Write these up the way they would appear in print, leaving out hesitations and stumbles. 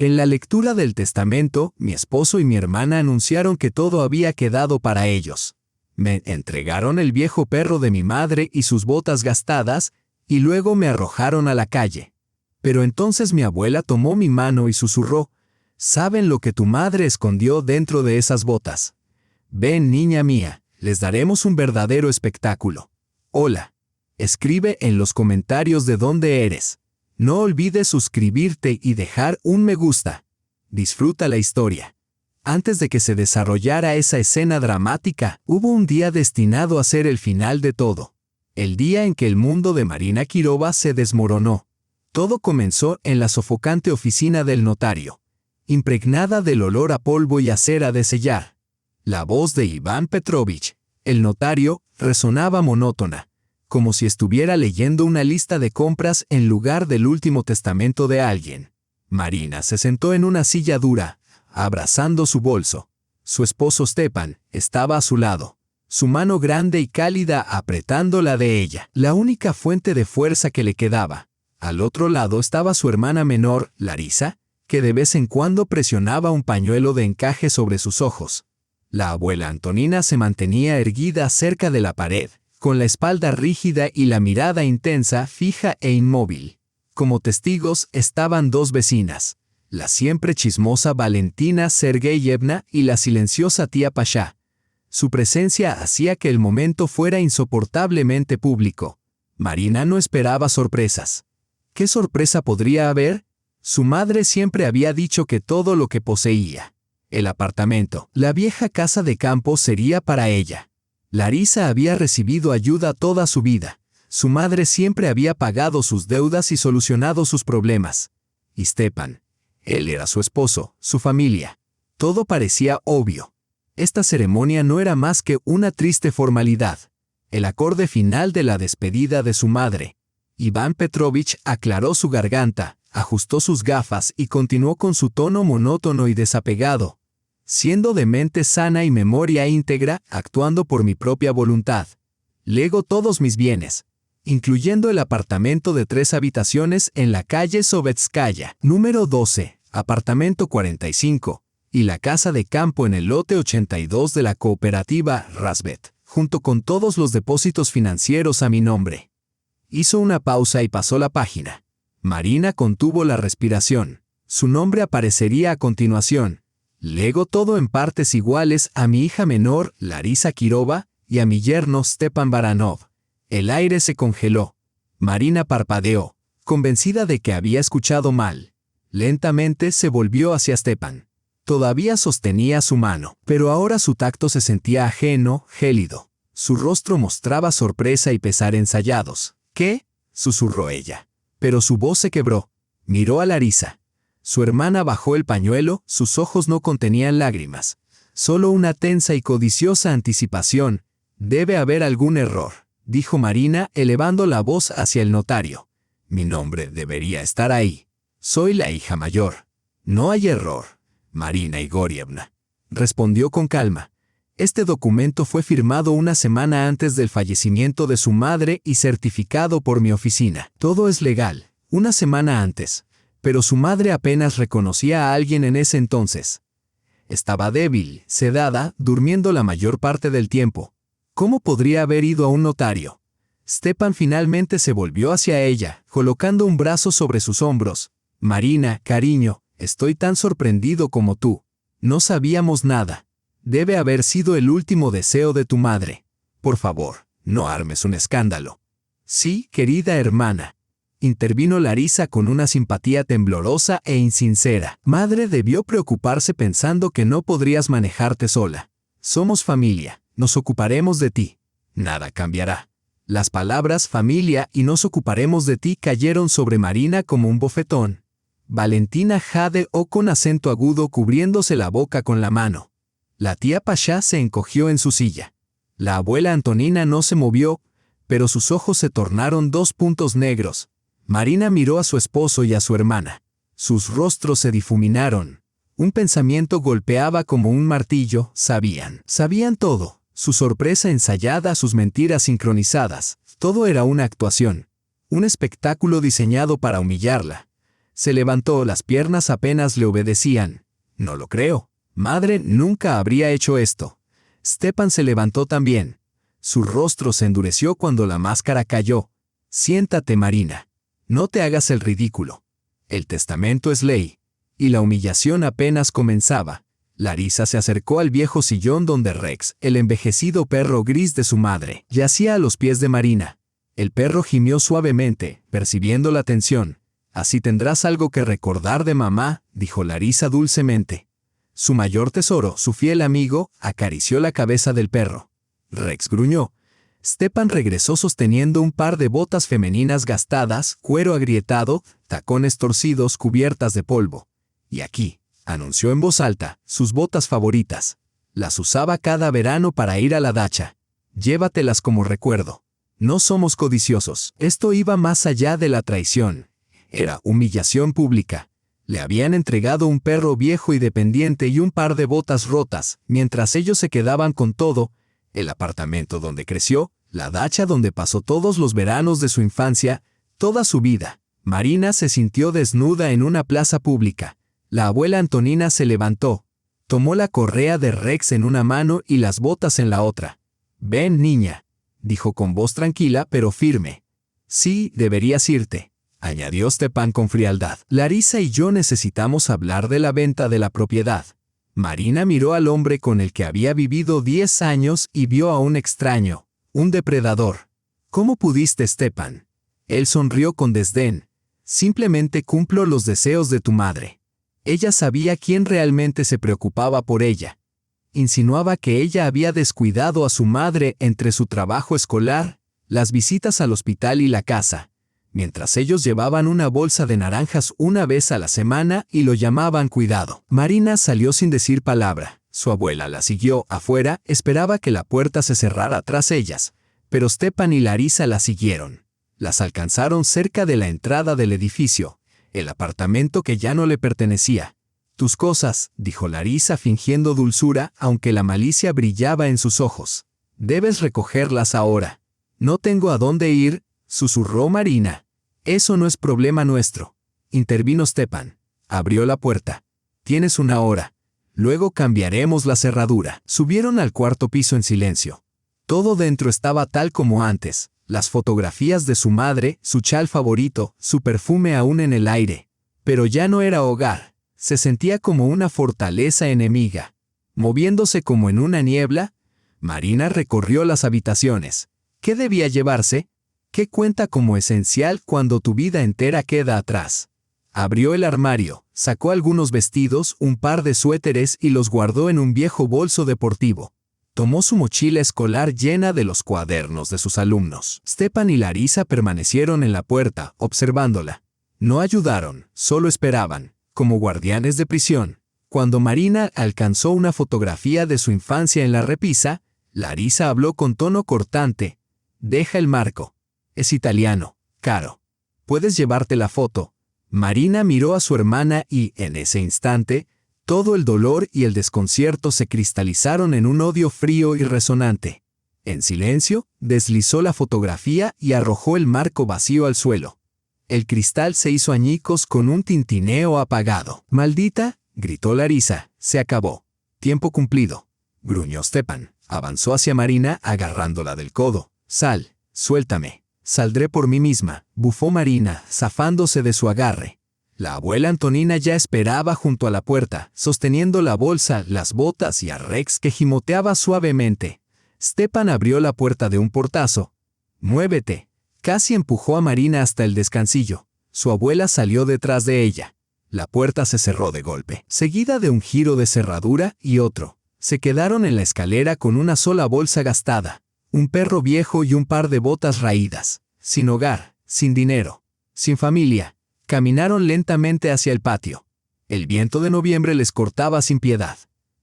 En la lectura del testamento, mi esposo y mi hermana anunciaron que todo había quedado para ellos. Me entregaron el viejo perro de mi madre y sus botas gastadas, y luego me arrojaron a la calle. Pero entonces mi abuela tomó mi mano y susurró: «¿Saben lo que tu madre escondió dentro de esas botas? Ven, niña mía, les daremos un verdadero espectáculo. Hola. Escribe en los comentarios de dónde eres. No olvides suscribirte y dejar un me gusta. Disfruta la historia». Antes de que se desarrollara esa escena dramática, hubo un día destinado a ser el final de todo. El día en que el mundo de Marina Quirova se desmoronó. Todo comenzó en la sofocante oficina del notario, impregnada del olor a polvo y a cera de sellar. La voz de Iván Petrovich, el notario, resonaba monótona, como si estuviera leyendo una lista de compras en lugar del último testamento de alguien. Marina se sentó en una silla dura, abrazando su bolso. Su esposo Stepan estaba a su lado, su mano grande y cálida apretando la de ella, la única fuente de fuerza que le quedaba. Al otro lado estaba su hermana menor, Larisa, que de vez en cuando presionaba un pañuelo de encaje sobre sus ojos. La abuela Antonina se mantenía erguida cerca de la pared, con la espalda rígida y la mirada intensa, fija e inmóvil. Como testigos estaban dos vecinas, la siempre chismosa Valentina Sergeyevna y la silenciosa tía Pasha. Su presencia hacía que el momento fuera insoportablemente público. Marina no esperaba sorpresas. ¿Qué sorpresa podría haber? Su madre siempre había dicho que todo lo que poseía, el apartamento, la vieja casa de campo, sería para ella. Larisa había recibido ayuda toda su vida. Su madre siempre había pagado sus deudas y solucionado sus problemas. Y Stepan, él era su esposo, su familia. Todo parecía obvio. Esta ceremonia no era más que una triste formalidad, el acorde final de la despedida de su madre. Iván Petrovich aclaró su garganta, ajustó sus gafas y continuó con su tono monótono y desapegado. Siendo de mente sana y memoria íntegra, actuando por mi propia voluntad, lego todos mis bienes, incluyendo el apartamento de 3 habitaciones en la calle Sovetskaya, número 12, apartamento 45, y la casa de campo en el lote 82 de la cooperativa Rasbet, junto con todos los depósitos financieros a mi nombre. Hizo una pausa y pasó la página. Marina contuvo la respiración. Su nombre aparecería a continuación. Lego todo en partes iguales a mi hija menor, Larisa Quirova, y a mi yerno, Stepan Baranov. El aire se congeló. Marina parpadeó, convencida de que había escuchado mal. Lentamente se volvió hacia Stepan. Todavía sostenía su mano, pero ahora su tacto se sentía ajeno, gélido. Su rostro mostraba sorpresa y pesar ensayados. «¿Qué?», susurró ella. Pero su voz se quebró. Miró a Larisa. Su hermana bajó el pañuelo, sus ojos no contenían lágrimas. Solo una tensa y codiciosa anticipación. «Debe haber algún error», dijo Marina, elevando la voz hacia el notario. «Mi nombre debería estar ahí. Soy la hija mayor. No hay error, Marina Igorievna», respondió con calma. Este documento fue firmado una semana antes del fallecimiento de su madre y certificado por mi oficina. Todo es legal, una semana antes, pero su madre apenas reconocía a alguien en ese entonces. Estaba débil, sedada, durmiendo la mayor parte del tiempo. ¿Cómo podría haber ido a un notario? Stepan finalmente se volvió hacia ella, colocando un brazo sobre sus hombros. «Marina, cariño, estoy tan sorprendido como tú. No sabíamos nada. Debe haber sido el último deseo de tu madre. Por favor, no armes un escándalo». «Sí, querida hermana», intervino Larisa con una simpatía temblorosa e insincera. «Madre debió preocuparse pensando que no podrías manejarte sola. Somos familia, nos ocuparemos de ti. Nada cambiará». Las palabras «familia» y «nos ocuparemos de ti» cayeron sobre Marina como un bofetón. Valentina jadeó con acento agudo, cubriéndose la boca con la mano. La tía Pasha se encogió en su silla. La abuela Antonina no se movió, pero sus ojos se tornaron 2 puntos negros. Marina miró a su esposo y a su hermana. Sus rostros se difuminaron. Un pensamiento golpeaba como un martillo. Sabían todo. Su sorpresa ensayada, sus mentiras sincronizadas. Todo era una actuación. Un espectáculo diseñado para humillarla. Se levantó, las piernas apenas le obedecían. No lo creo. Madre nunca habría hecho esto. Stepan se levantó también. Su rostro se endureció cuando la máscara cayó. Siéntate, Marina. No te hagas el ridículo. El testamento es ley. Y la humillación apenas comenzaba. Larisa se acercó al viejo sillón donde Rex, el envejecido perro gris de su madre, yacía a los pies de Marina. El perro gimió suavemente, percibiendo la tensión. Así tendrás algo que recordar de mamá, dijo Larisa dulcemente. Su mayor tesoro, su fiel amigo, acarició la cabeza del perro. Rex gruñó. Stepan regresó sosteniendo un par de botas femeninas gastadas, cuero agrietado, tacones torcidos cubiertas de polvo. Y aquí, anunció en voz alta, sus botas favoritas. Las usaba cada verano para ir a la dacha. Llévatelas como recuerdo. No somos codiciosos. Esto iba más allá de la traición. Era humillación pública. Le habían entregado un perro viejo y dependiente y un par de botas rotas, mientras ellos se quedaban con todo: el apartamento donde creció, la dacha donde pasó todos los veranos de su infancia, toda su vida. Marina se sintió desnuda en una plaza pública. La abuela Antonina se levantó. Tomó la correa de Rex en una mano y las botas en la otra. «Ven, niña», dijo con voz tranquila pero firme. «Sí, deberías irte», añadió Stepan con frialdad. «Larisa y yo necesitamos hablar de la venta de la propiedad». Marina miró al hombre con el que había vivido 10 años y vio a un extraño, un depredador. «¿Cómo pudiste, Stepan?» Él sonrió con desdén. «Simplemente cumplo los deseos de tu madre». Ella sabía quién realmente se preocupaba por ella. Insinuaba que ella había descuidado a su madre entre su trabajo escolar, las visitas al hospital y la casa, mientras ellos llevaban una bolsa de naranjas una vez a la semana y lo llamaban cuidado. Marina salió sin decir palabra. Su abuela la siguió afuera, esperaba que la puerta se cerrara tras ellas, pero Stepan y Larisa la siguieron. Las alcanzaron cerca de la entrada del edificio, el apartamento que ya no le pertenecía. «Tus cosas», dijo Larisa fingiendo dulzura, aunque la malicia brillaba en sus ojos. «Debes recogerlas ahora». «No tengo a dónde ir», susurró Marina. «Eso no es problema nuestro», intervino Stepan. Abrió la puerta. «Tienes una hora. Luego cambiaremos la cerradura». Subieron al cuarto piso en silencio. Todo dentro estaba tal como antes. Las fotografías de su madre, su chal favorito, su perfume aún en el aire. Pero ya no era hogar. Se sentía como una fortaleza enemiga. Moviéndose como en una niebla, Marina recorrió las habitaciones. ¿Qué debía llevarse? ¿Qué cuenta como esencial cuando tu vida entera queda atrás? Abrió el armario, sacó algunos vestidos, un par de suéteres y los guardó en un viejo bolso deportivo. Tomó su mochila escolar llena de los cuadernos de sus alumnos. Stepan y Larisa permanecieron en la puerta, observándola. No ayudaron, solo esperaban, como guardianes de prisión. Cuando Marina alcanzó una fotografía de su infancia en la repisa, Larisa habló con tono cortante. «Deja el marco. Es italiano, caro. Puedes llevarte la foto». Marina miró a su hermana y, en ese instante, todo el dolor y el desconcierto se cristalizaron en un odio frío y resonante. En silencio, deslizó la fotografía y arrojó el marco vacío al suelo. El cristal se hizo añicos con un tintineo apagado. «Maldita», gritó Larisa, «se acabó. Tiempo cumplido», gruñó Stepan. Avanzó hacia Marina agarrándola del codo. «Sal, suéltame. Saldré por mí misma», bufó Marina, zafándose de su agarre. La abuela Antonina ya esperaba junto a la puerta, sosteniendo la bolsa, las botas y a Rex que gimoteaba suavemente. Stepan abrió la puerta de un portazo. «Muévete». Casi empujó a Marina hasta el descansillo. Su abuela salió detrás de ella. La puerta se cerró de golpe, seguida de un giro de cerradura y otro. Se quedaron en la escalera con una sola bolsa gastada, un perro viejo y un par de botas raídas. Sin hogar, sin dinero, sin familia. Caminaron lentamente hacia el patio. El viento de noviembre les cortaba sin piedad.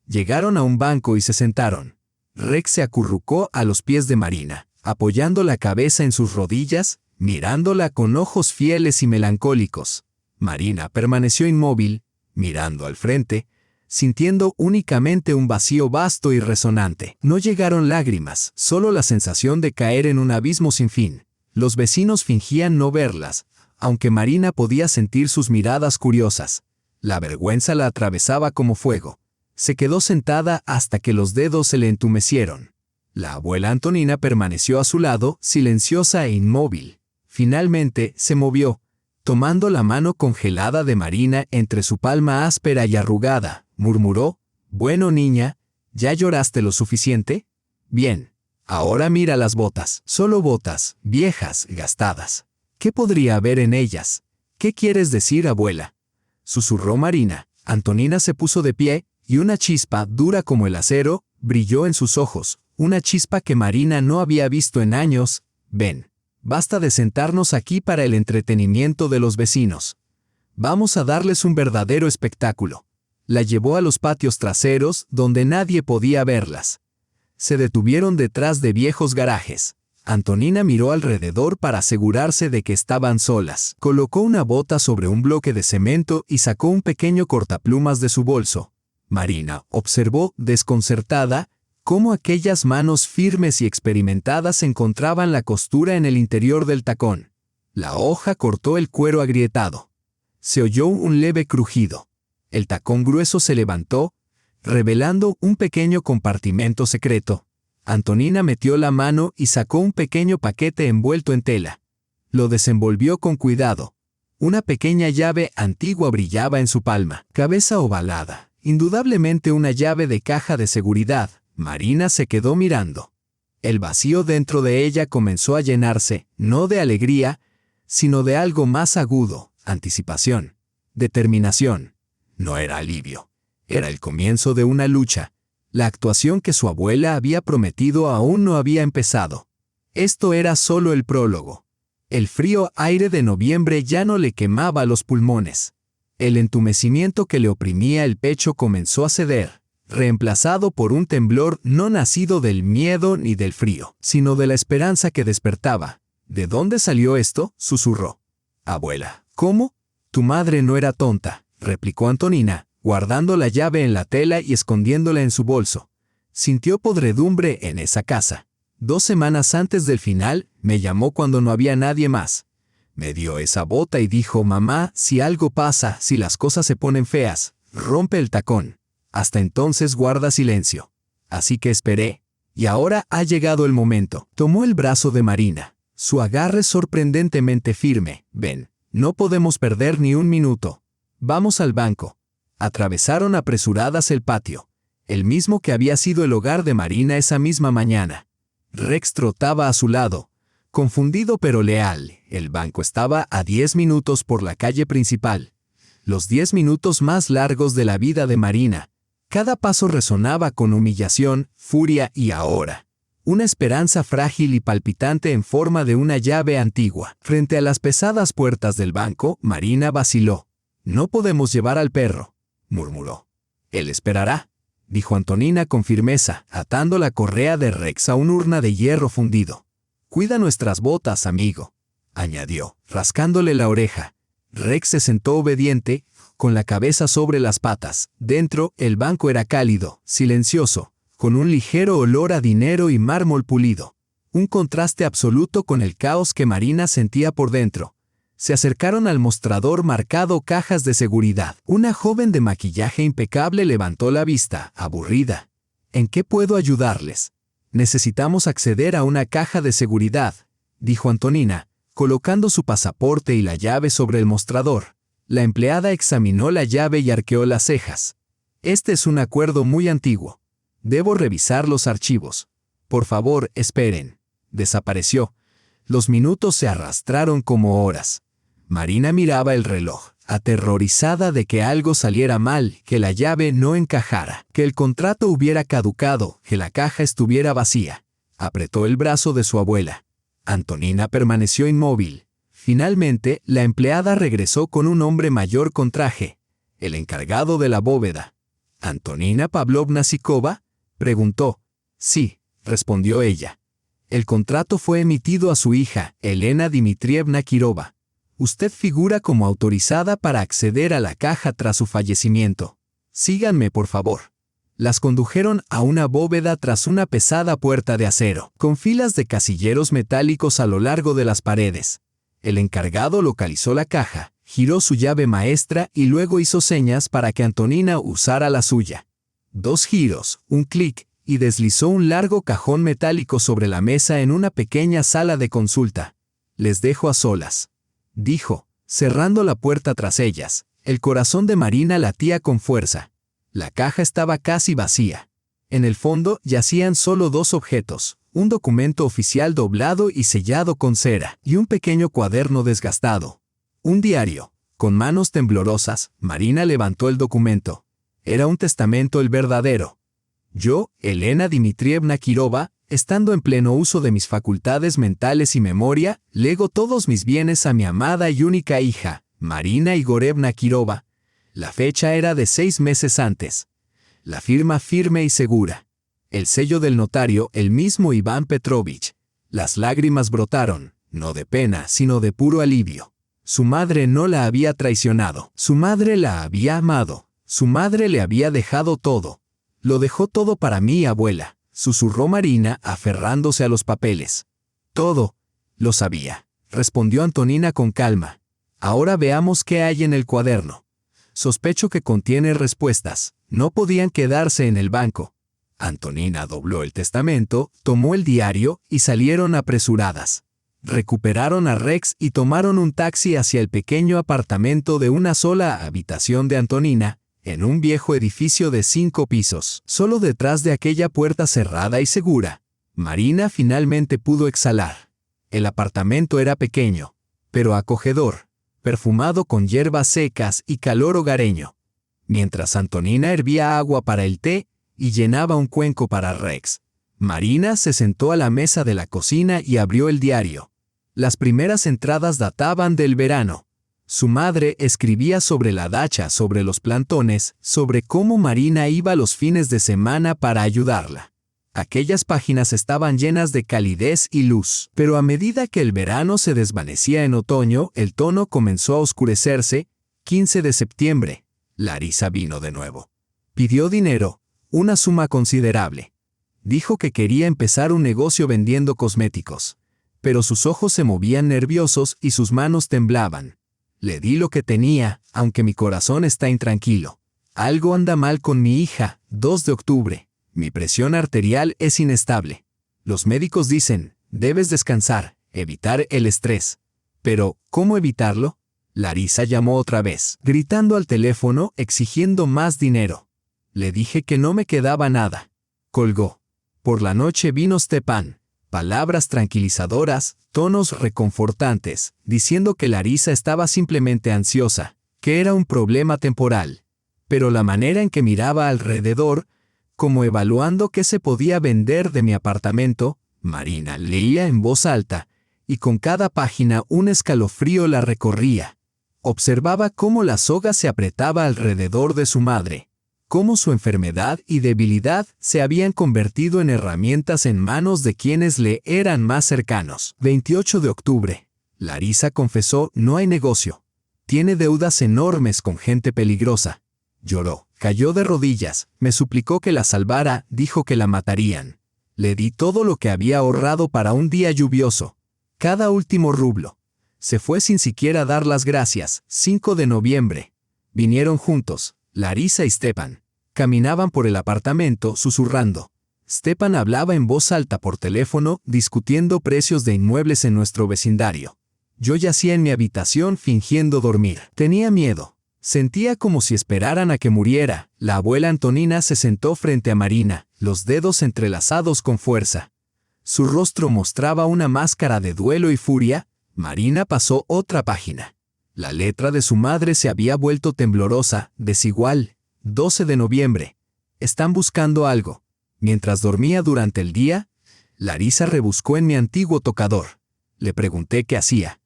Llegaron a un banco y se sentaron. Rex se acurrucó a los pies de Marina, apoyando la cabeza en sus rodillas, mirándola con ojos fieles y melancólicos. Marina permaneció inmóvil, mirando al frente, sintiendo únicamente un vacío vasto y resonante. No llegaron lágrimas, solo la sensación de caer en un abismo sin fin. Los vecinos fingían no verlas, aunque Marina podía sentir sus miradas curiosas. La vergüenza la atravesaba como fuego. Se quedó sentada hasta que los dedos se le entumecieron. La abuela Antonina permaneció a su lado, silenciosa e inmóvil. Finalmente se movió, tomando la mano congelada de Marina entre su palma áspera y arrugada, murmuró: «Bueno, niña, ¿ya lloraste lo suficiente? Bien, ahora mira las botas, solo botas, viejas, gastadas. ¿Qué podría haber en ellas? ¿Qué quieres decir, abuela?», susurró Marina. Antonina se puso de pie, y una chispa, dura como el acero, brilló en sus ojos, una chispa que Marina no había visto en años. «Ven, basta de sentarnos aquí para el entretenimiento de los vecinos. Vamos a darles un verdadero espectáculo». La llevó a los patios traseros, donde nadie podía verlas. Se detuvieron detrás de viejos garajes. Antonina miró alrededor para asegurarse de que estaban solas. Colocó una bota sobre un bloque de cemento y sacó un pequeño cortaplumas de su bolso. Marina observó, desconcertada, cómo aquellas manos firmes y experimentadas encontraban la costura en el interior del tacón. La hoja cortó el cuero agrietado. Se oyó un leve crujido. El tacón grueso se levantó, revelando un pequeño compartimento secreto. Antonina metió la mano y sacó un pequeño paquete envuelto en tela. Lo desenvolvió con cuidado. Una pequeña llave antigua brillaba en su palma, cabeza ovalada, indudablemente una llave de caja de seguridad. Marina se quedó mirando. El vacío dentro de ella comenzó a llenarse, no de alegría, sino de algo más agudo: anticipación, determinación. No era alivio, era el comienzo de una lucha. La actuación que su abuela había prometido aún no había empezado. Esto era solo el prólogo. El frío aire de noviembre ya no le quemaba los pulmones. El entumecimiento que le oprimía el pecho comenzó a ceder, reemplazado por un temblor no nacido del miedo ni del frío, sino de la esperanza que despertaba. «¿De dónde salió esto?», susurró. «Abuela». «¿Cómo? Tu madre no era tonta», replicó Antonina, guardando la llave en la tela y escondiéndola en su bolso. Sintió podredumbre en esa casa. 2 semanas antes del final, me llamó cuando no había nadie más. Me dio esa bota y dijo: «Mamá, si algo pasa, si las cosas se ponen feas, rompe el tacón. Hasta entonces guarda silencio». Así que esperé. Y ahora ha llegado el momento. Tomó el brazo de Marina, su agarre sorprendentemente firme. «Ven, no podemos perder ni un minuto. Vamos al banco». Atravesaron apresuradas el patio, el mismo que había sido el hogar de Marina esa misma mañana. Rex trotaba a su lado, confundido pero leal. El banco estaba a 10 minutos por la calle principal. Los 10 minutos más largos de la vida de Marina. Cada paso resonaba con humillación, furia y ahora una esperanza frágil y palpitante en forma de una llave antigua. Frente a las pesadas puertas del banco, Marina vaciló. «No podemos llevar al perro», murmuró. «Él esperará», dijo Antonina con firmeza, atando la correa de Rex a una urna de hierro fundido. «Cuida nuestras botas, amigo», añadió, rascándole la oreja. Rex se sentó obediente, con la cabeza sobre las patas. Dentro, el banco era cálido, silencioso, con un ligero olor a dinero y mármol pulido. Un contraste absoluto con el caos que Marina sentía por dentro. Se acercaron al mostrador marcado cajas de seguridad. Una joven de maquillaje impecable levantó la vista, aburrida. «¿En qué puedo ayudarles?». «Necesitamos acceder a una caja de seguridad», dijo Antonina, colocando su pasaporte y la llave sobre el mostrador. La empleada examinó la llave y arqueó las cejas. «Este es un acuerdo muy antiguo. Debo revisar los archivos. Por favor, esperen». Desapareció. Los minutos se arrastraron como horas. Marina miraba el reloj, aterrorizada de que algo saliera mal, que la llave no encajara, que el contrato hubiera caducado, que la caja estuviera vacía. Apretó el brazo de su abuela. Antonina permaneció inmóvil. Finalmente, la empleada regresó con un hombre mayor con traje, el encargado de la bóveda. «¿Antonina Pavlovna Sikova?», preguntó. «Sí», respondió ella. «El contrato fue emitido a su hija, Elena Dmitrievna Kirova. Usted figura como autorizada para acceder a la caja tras su fallecimiento. Síganme, por favor». Las condujeron a una bóveda tras una pesada puerta de acero, con filas de casilleros metálicos a lo largo de las paredes. El encargado localizó la caja, giró su llave maestra y luego hizo señas para que Antonina usara la suya. 2 giros, un clic, y deslizó un largo cajón metálico sobre la mesa en una pequeña sala de consulta. «Les dejo a solas», dijo, cerrando la puerta tras ellas. El corazón de Marina latía con fuerza. La caja estaba casi vacía. En el fondo yacían solo 2 objetos, un documento oficial doblado y sellado con cera, y un pequeño cuaderno desgastado. Un diario. Con manos temblorosas, Marina levantó el documento. Era un testamento el verdadero. Yo, Elena Dmitrievna Kirova, estando en pleno uso de mis facultades mentales y memoria, lego todos mis bienes a mi amada y única hija, Marina Igorevna Kirova. La fecha era de 6 meses antes. La firma firme y segura. El sello del notario, el mismo Iván Petrovich. Las lágrimas brotaron, no de pena, sino de puro alivio. Su madre no la había traicionado. Su madre la había amado. Su madre le había dejado todo. Lo dejó todo para mí, abuela, susurró Marina, aferrándose a los papeles. Todo. Lo sabía, respondió Antonina con calma. Ahora veamos qué hay en el cuaderno. Sospecho que contiene respuestas. No podían quedarse en el banco. Antonina dobló el testamento, tomó el diario y salieron apresuradas. Recuperaron a Rex y tomaron un taxi hacia el pequeño apartamento de una sola habitación de Antonina, en un viejo edificio de 5 pisos. Solo detrás de aquella puerta cerrada y segura, Marina finalmente pudo exhalar. El apartamento era pequeño, pero acogedor, perfumado con hierbas secas y calor hogareño. Mientras Antonina hervía agua para el té y llenaba un cuenco para Rex, Marina se sentó a la mesa de la cocina y abrió el diario. Las primeras entradas databan del verano. Su madre escribía sobre la dacha, sobre los plantones, sobre cómo Marina iba los fines de semana para ayudarla. Aquellas páginas estaban llenas de calidez y luz, pero a medida que el verano se desvanecía en otoño, el tono comenzó a oscurecerse. 15 de septiembre. Larisa vino de nuevo. Pidió dinero, una suma considerable. Dijo que quería empezar un negocio vendiendo cosméticos, pero sus ojos se movían nerviosos y sus manos temblaban. Le di lo que tenía, aunque mi corazón está intranquilo. Algo anda mal con mi hija. 2 de octubre. Mi presión arterial es inestable. Los médicos dicen, debes descansar, evitar el estrés. Pero, ¿cómo evitarlo? Larisa llamó otra vez, gritando al teléfono, exigiendo más dinero. Le dije que no me quedaba nada. Colgó. Por la noche vino Stepan. Palabras tranquilizadoras, tonos reconfortantes, diciendo que Larisa estaba simplemente ansiosa, que era un problema temporal. Pero la manera en que miraba alrededor, como evaluando qué se podía vender de mi apartamento, Marina leía en voz alta, y con cada página un escalofrío la recorría. Observaba cómo la soga se apretaba alrededor de su madre, cómo su enfermedad y debilidad se habían convertido en herramientas en manos de quienes le eran más cercanos. 28 de octubre. Larisa confesó, no hay negocio. Tiene deudas enormes con gente peligrosa. Lloró, cayó de rodillas, me suplicó que la salvara, dijo que la matarían. Le di todo lo que había ahorrado para un día lluvioso. Cada último rublo. Se fue sin siquiera dar las gracias. 5 de noviembre. Vinieron juntos, Larisa y Stepan. Caminaban por el apartamento susurrando. Stepan hablaba en voz alta por teléfono, discutiendo precios de inmuebles en nuestro vecindario. Yo yacía en mi habitación fingiendo dormir. Tenía miedo. Sentía como si esperaran a que muriera. La abuela Antonina se sentó frente a Marina, los dedos entrelazados con fuerza. Su rostro mostraba una máscara de duelo y furia. Marina pasó otra página. La letra de su madre se había vuelto temblorosa, desigual. 12 de noviembre. Están buscando algo. Mientras dormía durante el día, Larisa rebuscó en mi antiguo tocador. Le pregunté qué hacía.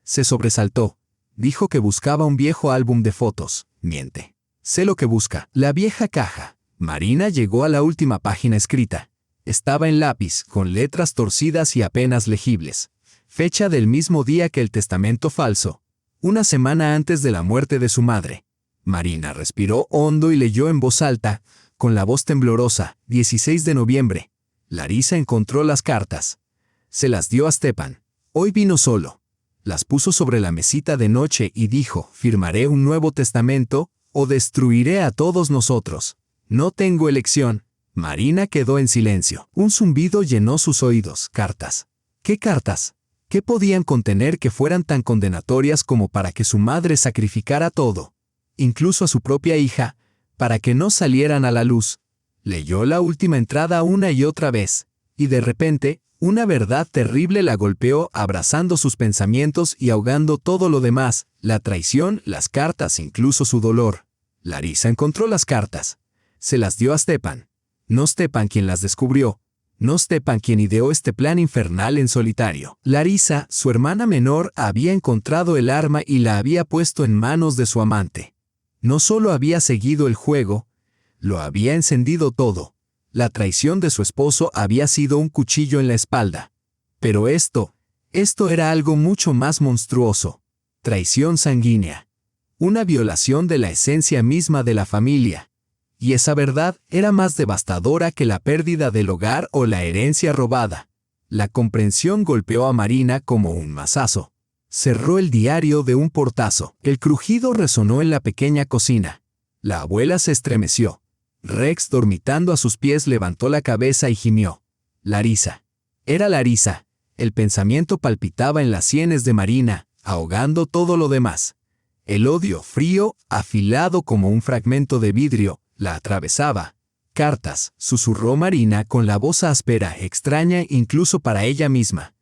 Se sobresaltó. Dijo que buscaba un viejo álbum de fotos. Miente. Sé lo que busca. La vieja caja. Marina llegó a la última página escrita. Estaba en lápiz, con letras torcidas y apenas legibles. Fecha del mismo día que el testamento falso. Una semana antes de la muerte de su madre. Marina respiró hondo y leyó en voz alta, con la voz temblorosa, 16 de noviembre. Larisa encontró las cartas. Se las dio a Stepan. Hoy vino solo. Las puso sobre la mesita de noche y dijo: «Firmaré un nuevo testamento, o destruiré a todos nosotros. No tengo elección». Marina quedó en silencio. Un zumbido llenó sus oídos. ¿Cartas? ¿Qué cartas? ¿Qué podían contener que fueran tan condenatorias como para que su madre sacrificara todo, incluso a su propia hija, para que no salieran a la luz? Leyó la última entrada una y otra vez, y de repente, una verdad terrible la golpeó, abrazando sus pensamientos y ahogando todo lo demás: la traición, las cartas, incluso su dolor. Larisa encontró las cartas. Se las dio a Stepan. No Stepan quien las descubrió. No Stepan quien ideó este plan infernal en solitario. Larisa, su hermana menor, había encontrado el arma y la había puesto en manos de su amante. No solo había seguido el juego, lo había encendido todo. La traición de su esposo había sido un cuchillo en la espalda. Pero esto era algo mucho más monstruoso. Traición sanguínea. Una violación de la esencia misma de la familia. Y esa verdad era más devastadora que la pérdida del hogar o la herencia robada. La comprensión golpeó a Marina como un mazazo. Cerró el diario de un portazo. El crujido resonó en la pequeña cocina. La abuela se estremeció. Rex, dormitando a sus pies, levantó la cabeza y gimió. Larisa. Era Larisa. El pensamiento palpitaba en las sienes de Marina, ahogando todo lo demás. El odio, frío, afilado como un fragmento de vidrio, la atravesaba. «Cartas», susurró Marina con la voz áspera, extraña incluso para ella misma.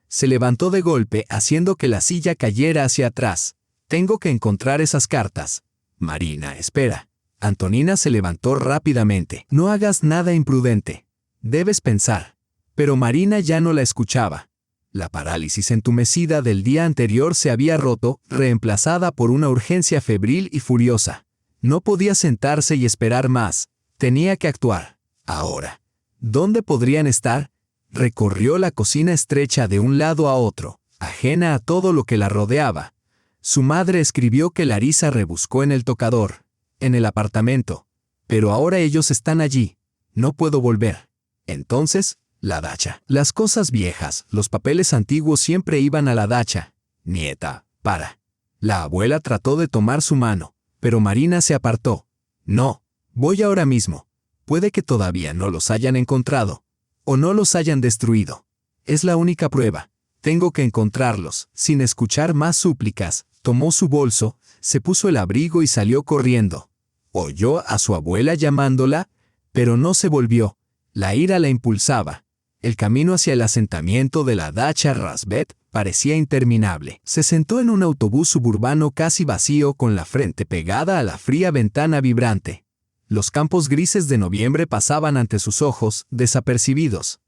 Se levantó de golpe, haciendo que la silla cayera hacia atrás. «Tengo que encontrar esas cartas». «Marina, espera». Antonina se levantó rápidamente. «No hagas nada imprudente. Debes pensar». Pero Marina ya no la escuchaba. La parálisis entumecida del día anterior se había roto, reemplazada por una urgencia febril y furiosa. No podía sentarse y esperar más. Tenía que actuar. Ahora. ¿Dónde podrían estar? Recorrió la cocina estrecha de un lado a otro, ajena a todo lo que la rodeaba. Su madre escribió que Larisa rebuscó en el tocador, en el apartamento. Pero ahora ellos están allí. No puedo volver. Entonces, la dacha. Las cosas viejas, los papeles antiguos siempre iban a la dacha. Nieta, para. La abuela trató de tomar su mano. Pero Marina se apartó. «No, voy ahora mismo. Puede que todavía no los hayan encontrado. O no los hayan destruido. Es la única prueba. Tengo que encontrarlos». Sin escuchar más súplicas, tomó su bolso, se puso el abrigo y salió corriendo. Oyó a su abuela llamándola, pero no se volvió. La ira la impulsaba. El camino hacia el asentamiento de la dacha Rasbet parecía interminable. Se sentó en un autobús suburbano casi vacío, con la frente pegada a la fría ventana vibrante. Los campos grises de noviembre pasaban ante sus ojos, desapercibidos.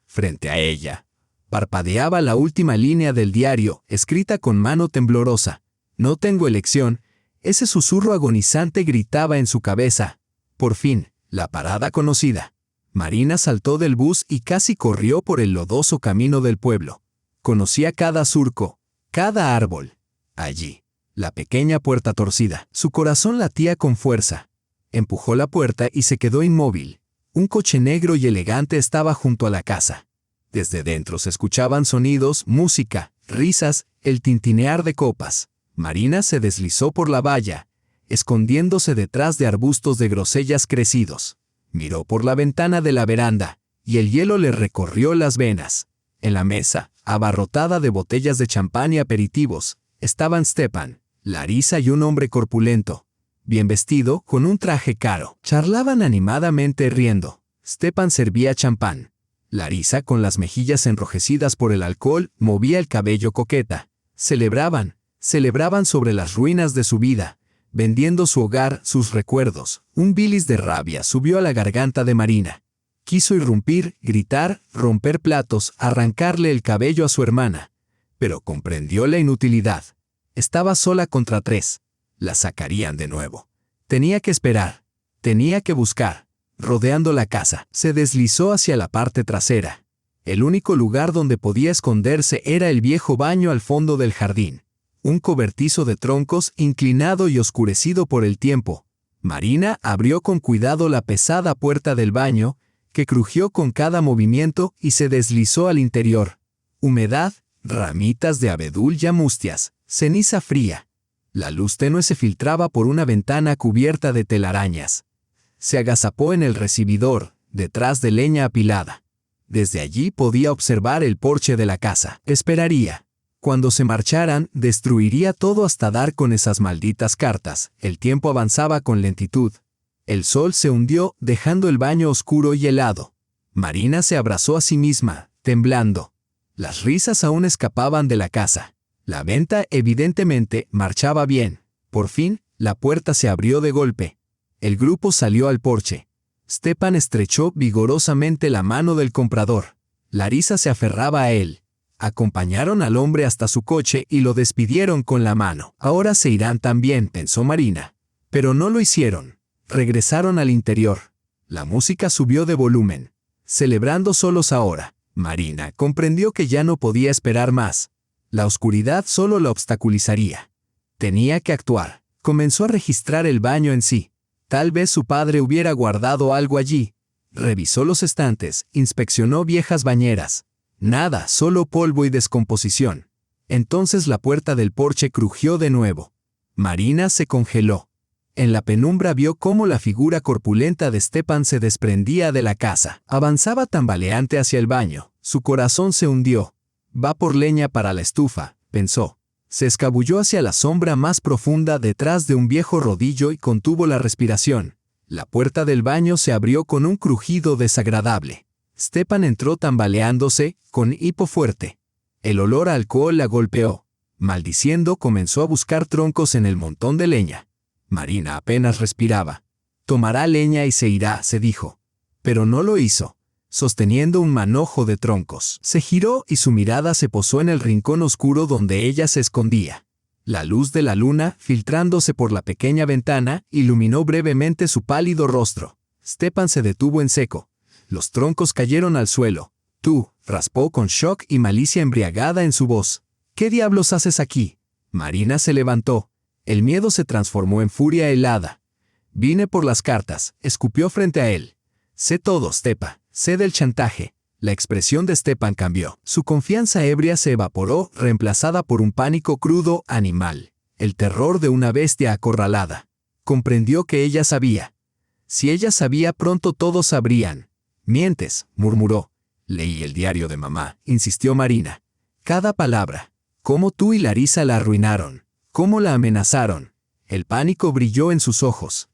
Frente a ella, parpadeaba la última línea del diario, escrita con mano temblorosa. «No tengo elección». Ese susurro agonizante gritaba en su cabeza. Por fin, la parada conocida. Marina saltó del bus y casi corrió por el lodoso camino del pueblo. Conocía cada surco, cada árbol. Allí, la pequeña puerta torcida. Su corazón latía con fuerza. Empujó la puerta y se quedó inmóvil. Un coche negro y elegante estaba junto a la casa. Desde dentro se escuchaban sonidos, música, risas, el tintinear de copas. Marina se deslizó por la valla, escondiéndose detrás de arbustos de grosellas crecidos. Miró por la ventana de la veranda, y el hielo le recorrió las venas. En la mesa, abarrotada de botellas de champán y aperitivos, estaban Stepan, Larisa y un hombre corpulento, bien vestido, con un traje caro. Charlaban animadamente riendo. Stepan servía champán. Larisa, con las mejillas enrojecidas por el alcohol, movía el cabello coqueta. Celebraban sobre las ruinas de su vida, vendiendo su hogar, sus recuerdos. Un bilis de rabia subió a la garganta de Marina. Quiso irrumpir, gritar, romper platos, arrancarle el cabello a su hermana. Pero comprendió la inutilidad. Estaba sola contra tres. La sacarían de nuevo. Tenía que esperar. Tenía que buscar. Rodeando la casa, se deslizó hacia la parte trasera. El único lugar donde podía esconderse era el viejo baño al fondo del jardín. Un cobertizo de troncos inclinado y oscurecido por el tiempo. Marina abrió con cuidado la pesada puerta del baño, que crujió con cada movimiento, y se deslizó al interior. Humedad, ramitas de abedul ya mustias, ceniza fría. La luz tenue se filtraba por una ventana cubierta de telarañas. Se agazapó en el recibidor, detrás de leña apilada. Desde allí podía observar el porche de la casa. Esperaría. Cuando se marcharan, destruiría todo hasta dar con esas malditas cartas. El tiempo avanzaba con lentitud. El sol se hundió, dejando el baño oscuro y helado. Marina se abrazó a sí misma, temblando. Las risas aún escapaban de la casa. La venta, evidentemente, marchaba bien. Por fin, la puerta se abrió de golpe. El grupo salió al porche. Stepan estrechó vigorosamente la mano del comprador. Larisa se aferraba a él. Acompañaron al hombre hasta su coche y lo despidieron con la mano. Ahora se irán también, pensó Marina. Pero no lo hicieron. Regresaron al interior. La música subió de volumen. Celebrando solos ahora, Marina comprendió que ya no podía esperar más. La oscuridad solo la obstaculizaría. Tenía que actuar. Comenzó a registrar el baño en sí. Tal vez su padre hubiera guardado algo allí. Revisó los estantes, inspeccionó viejas bañeras. Nada, solo polvo y descomposición. Entonces la puerta del porche crujió de nuevo. Marina se congeló. En la penumbra vio cómo la figura corpulenta de Stepan se desprendía de la casa. Avanzaba tambaleante hacia el baño. Su corazón se hundió. Va por leña para la estufa, pensó. Se escabulló hacia la sombra más profunda detrás de un viejo rodillo y contuvo la respiración. La puerta del baño se abrió con un crujido desagradable. Stepan entró tambaleándose, con hipo fuerte. El olor a alcohol la golpeó. Maldiciendo, comenzó a buscar troncos en el montón de leña. Marina apenas respiraba. Tomará leña y se irá, se dijo. Pero no lo hizo. Sosteniendo un manojo de troncos, se giró y su mirada se posó en el rincón oscuro donde ella se escondía. La luz de la luna, filtrándose por la pequeña ventana, iluminó brevemente su pálido rostro. Stepan se detuvo en seco. Los troncos cayeron al suelo. Tú, raspó con shock y malicia embriagada en su voz. ¿Qué diablos haces aquí? Marina se levantó. El miedo se transformó en furia helada. Vine por las cartas, escupió frente a él. Sé todo, Stepa. Sé del chantaje. La expresión de Stepan cambió. Su confianza ebria se evaporó, reemplazada por un pánico crudo, animal. El terror de una bestia acorralada. Comprendió que ella sabía. Si ella sabía, pronto todos sabrían. Mientes, murmuró. Leí el diario de mamá, insistió Marina. Cada palabra. Cómo tú y Larisa la arruinaron. Cómo la amenazaron. El pánico brilló en sus ojos.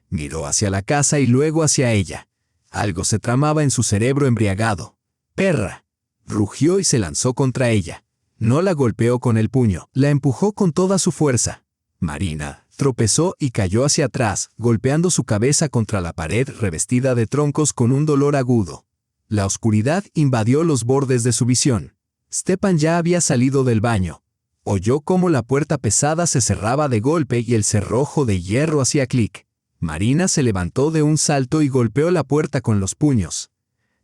Miró hacia la casa y luego hacia ella. Algo se tramaba en su cerebro embriagado. ¡Perra! Rugió y se lanzó contra ella. No la golpeó con el puño, la empujó con toda su fuerza. Marina tropezó y cayó hacia atrás, golpeando su cabeza contra la pared revestida de troncos con un dolor agudo. La oscuridad invadió los bordes de su visión. Stepan ya había salido del baño. Oyó cómo la puerta pesada se cerraba de golpe y el cerrojo de hierro hacía clic. Marina se levantó de un salto y golpeó la puerta con los puños.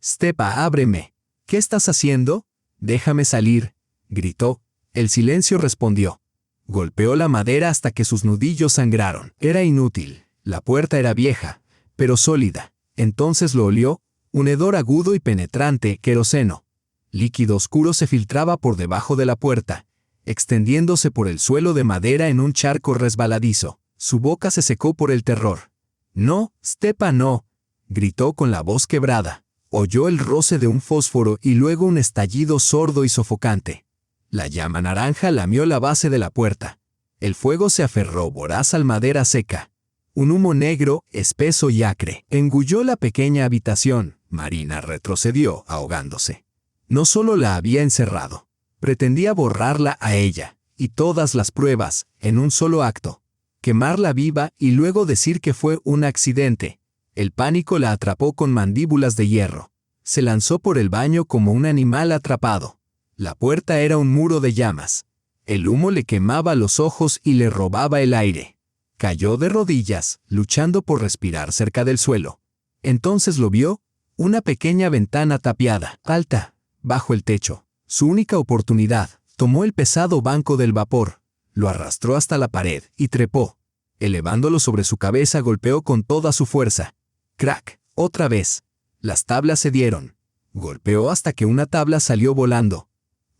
«Stepa, ábreme». «¿Qué estás haciendo?» «Déjame salir», gritó. El silencio respondió. Golpeó la madera hasta que sus nudillos sangraron. Era inútil. La puerta era vieja, pero sólida. Entonces lo olió, un hedor agudo y penetrante, queroseno. Líquido oscuro se filtraba por debajo de la puerta, extendiéndose por el suelo de madera en un charco resbaladizo. Su boca se secó por el terror. «No, Stepa, no», gritó con la voz quebrada. Oyó el roce de un fósforo y luego un estallido sordo y sofocante. La llama naranja lamió la base de la puerta. El fuego se aferró voraz al madera seca. Un humo negro, espeso y acre, engulló la pequeña habitación. Marina retrocedió, ahogándose. No solo la había encerrado, pretendía borrarla a ella, y todas las pruebas, en un solo acto. Quemarla viva y luego decir que fue un accidente. El pánico la atrapó con mandíbulas de hierro. Se lanzó por el baño como un animal atrapado. La puerta era un muro de llamas. El humo le quemaba los ojos y le robaba el aire. Cayó de rodillas, luchando por respirar cerca del suelo. Entonces lo vio, una pequeña ventana tapiada, alta, bajo el techo. Su única oportunidad. Tomó el pesado banco del vapor, lo arrastró hasta la pared y trepó. Elevándolo sobre su cabeza, golpeó con toda su fuerza. ¡Crack! Otra vez. Las tablas cedieron. Golpeó hasta que una tabla salió volando.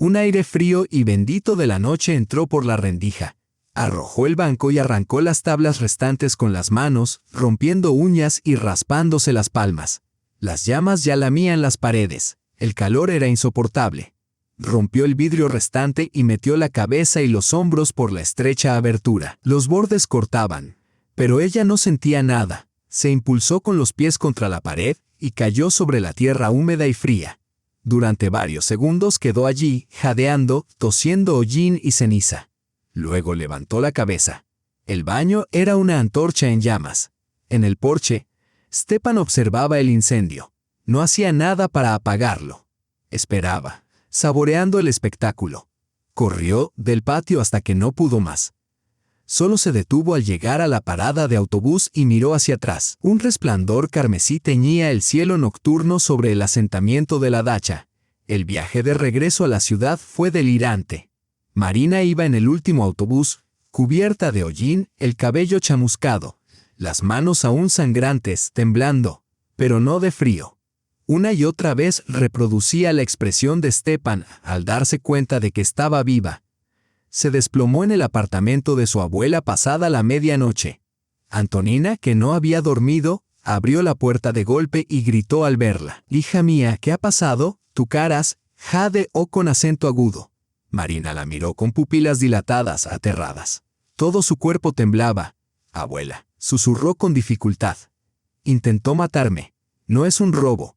Un aire frío y bendito de la noche entró por la rendija. Arrojó el banco y arrancó las tablas restantes con las manos, rompiendo uñas y raspándose las palmas. Las llamas ya lamían las paredes. El calor era insoportable. Rompió el vidrio restante y metió la cabeza y los hombros por la estrecha abertura. Los bordes cortaban, pero ella no sentía nada. Se impulsó con los pies contra la pared y cayó sobre la tierra húmeda y fría. Durante varios segundos quedó allí, jadeando, tosiendo hollín y ceniza. Luego levantó la cabeza. El baño era una antorcha en llamas. En el porche, Stepan observaba el incendio. No hacía nada para apagarlo. Esperaba, saboreando el espectáculo. Corrió del patio hasta que no pudo más. Solo se detuvo al llegar a la parada de autobús y miró hacia atrás. Un resplandor carmesí teñía el cielo nocturno sobre el asentamiento de la dacha. El viaje de regreso a la ciudad fue delirante. Marina iba en el último autobús, cubierta de hollín, el cabello chamuscado, las manos aún sangrantes, temblando, pero no de frío. Una y otra vez reproducía la expresión de Stepan al darse cuenta de que estaba viva. Se desplomó en el apartamento de su abuela pasada la medianoche. Antonina, que no había dormido, abrió la puerta de golpe y gritó al verla. «Hija mía, ¿qué ha pasado? Tu caras», jadeó con acento agudo. Marina la miró con pupilas dilatadas, aterradas. Todo su cuerpo temblaba. «Abuela», susurró con dificultad. «Intentó matarme. No es un robo.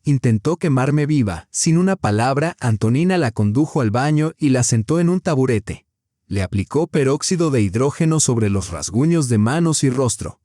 Intentó quemarme viva». Sin una palabra, Antonina la condujo al baño y la sentó en un taburete. Le aplicó peróxido de hidrógeno sobre los rasguños de manos y rostro.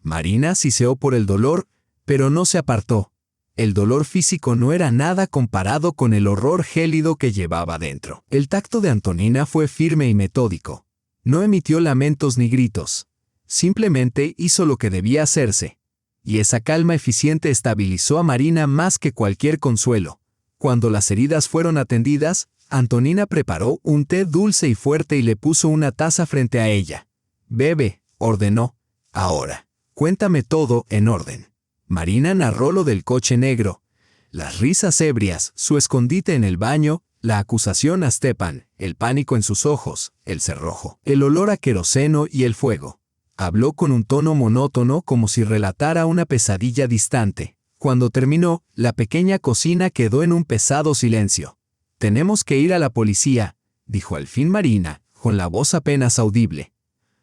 Marina siseó por el dolor, pero no se apartó. El dolor físico no era nada comparado con el horror gélido que llevaba dentro. El tacto de Antonina fue firme y metódico. No emitió lamentos ni gritos. Simplemente hizo lo que debía hacerse. Y esa calma eficiente estabilizó a Marina más que cualquier consuelo. Cuando las heridas fueron atendidas, Antonina preparó un té dulce y fuerte y le puso una taza frente a ella. «Bebe», ordenó. «Ahora, cuéntame todo en orden». Marina narró lo del coche negro, las risas ebrias, su escondite en el baño, la acusación a Stepan, el pánico en sus ojos, el cerrojo, el olor a queroseno y el fuego. Habló con un tono monótono como si relatara una pesadilla distante. Cuando terminó, la pequeña cocina quedó en un pesado silencio. «Tenemos que ir a la policía», dijo al fin Marina, con la voz apenas audible.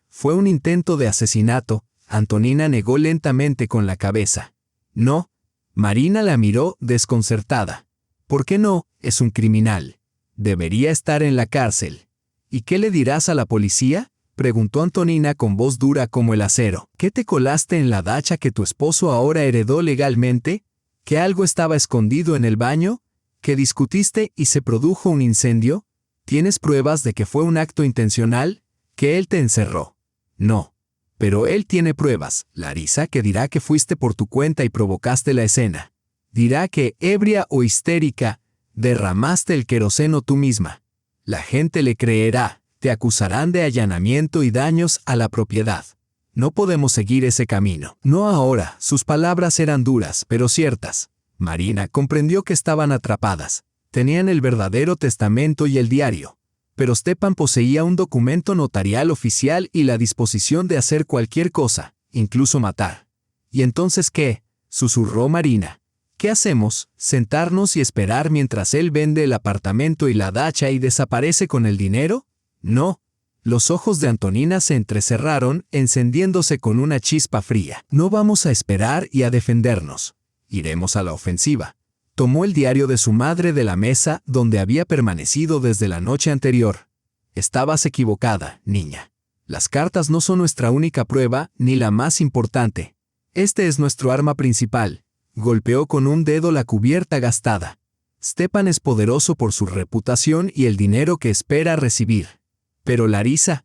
«Fue un intento de asesinato», Antonina negó lentamente con la cabeza. «No». Marina la miró desconcertada. «¿Por qué no? Es un criminal. Debería estar en la cárcel». «¿Y qué le dirás a la policía?», preguntó Antonina con voz dura como el acero. «¿Qué te colaste en la dacha que tu esposo ahora heredó legalmente? ¿Que algo estaba escondido en el baño? ¿Que discutiste y se produjo un incendio? ¿Tienes pruebas de que fue un acto intencional? ¿Que él te encerró?» «No. Pero él tiene pruebas, Larisa, que dirá que fuiste por tu cuenta y provocaste la escena. Dirá que, ebria o histérica, derramaste el queroseno tú misma. La gente le creerá, te acusarán de allanamiento y daños a la propiedad. No podemos seguir ese camino». «No ahora», sus palabras eran duras, pero ciertas. Marina comprendió que estaban atrapadas. Tenían el verdadero testamento y el diario. Pero Stepan poseía un documento notarial oficial y la disposición de hacer cualquier cosa, incluso matar. «¿Y entonces qué?», susurró Marina. «¿Qué hacemos? ¿Sentarnos y esperar mientras él vende el apartamento y la dacha y desaparece con el dinero? No». Los ojos de Antonina se entrecerraron, encendiéndose con una chispa fría. «No vamos a esperar y a defendernos. Iremos a la ofensiva». Tomó el diario de su madre de la mesa donde había permanecido desde la noche anterior. «Estabas equivocada, niña. Las cartas no son nuestra única prueba, ni la más importante. Este es nuestro arma principal». Golpeó con un dedo la cubierta gastada. «Stepan es poderoso por su reputación y el dinero que espera recibir. Pero Larisa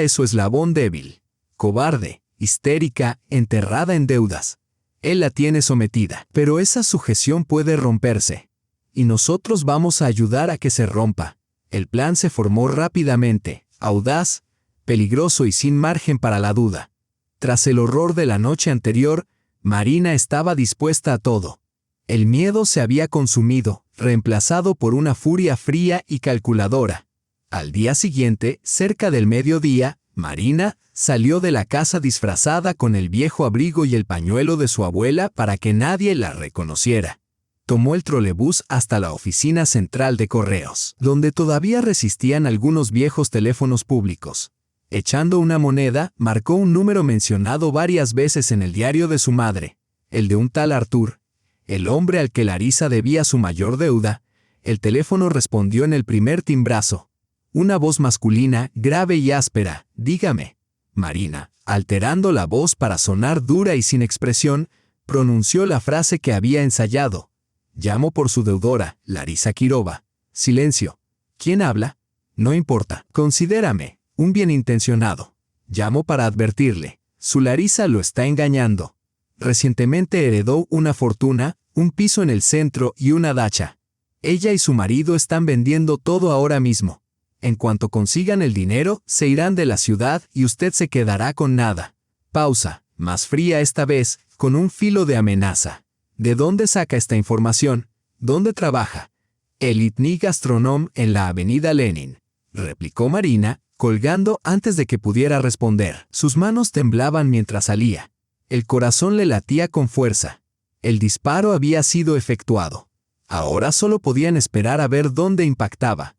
es su eslabón débil. Cobarde, histérica, enterrada en deudas. Él la tiene sometida, pero esa sujeción puede romperse. Y nosotros vamos a ayudar a que se rompa». El plan se formó rápidamente, audaz, peligroso y sin margen para la duda. Tras el horror de la noche anterior, Marina estaba dispuesta a todo. El miedo se había consumido, reemplazado por una furia fría y calculadora. Al día siguiente, cerca del mediodía, Marina salió de la casa disfrazada con el viejo abrigo y el pañuelo de su abuela para que nadie la reconociera. Tomó el trolebús hasta la oficina central de correos, donde todavía resistían algunos viejos teléfonos públicos. Echando una moneda, marcó un número mencionado varias veces en el diario de su madre, el de un tal Artur, el hombre al que Larisa debía su mayor deuda. El teléfono respondió en el primer timbrazo. Una voz masculina, grave y áspera. «Dígame». Marina, alterando la voz para sonar dura y sin expresión, pronunció la frase que había ensayado. «Llamo por su deudora, Larisa Quirova». «Silencio». «¿Quién habla?» «No importa. Considérame un bienintencionado. Llamo para advertirle. Su Larisa lo está engañando. Recientemente heredó una fortuna, un piso en el centro y una dacha. Ella y su marido están vendiendo todo ahora mismo. En cuanto consigan el dinero, se irán de la ciudad y usted se quedará con nada». Pausa, más fría esta vez, con un filo de amenaza. «¿De dónde saca esta información? ¿Dónde trabaja?» «El Itni Gastronom en la avenida Lenin», replicó Marina, colgando antes de que pudiera responder. Sus manos temblaban mientras salía. El corazón le latía con fuerza. El disparo había sido efectuado. Ahora solo podían esperar a ver dónde impactaba.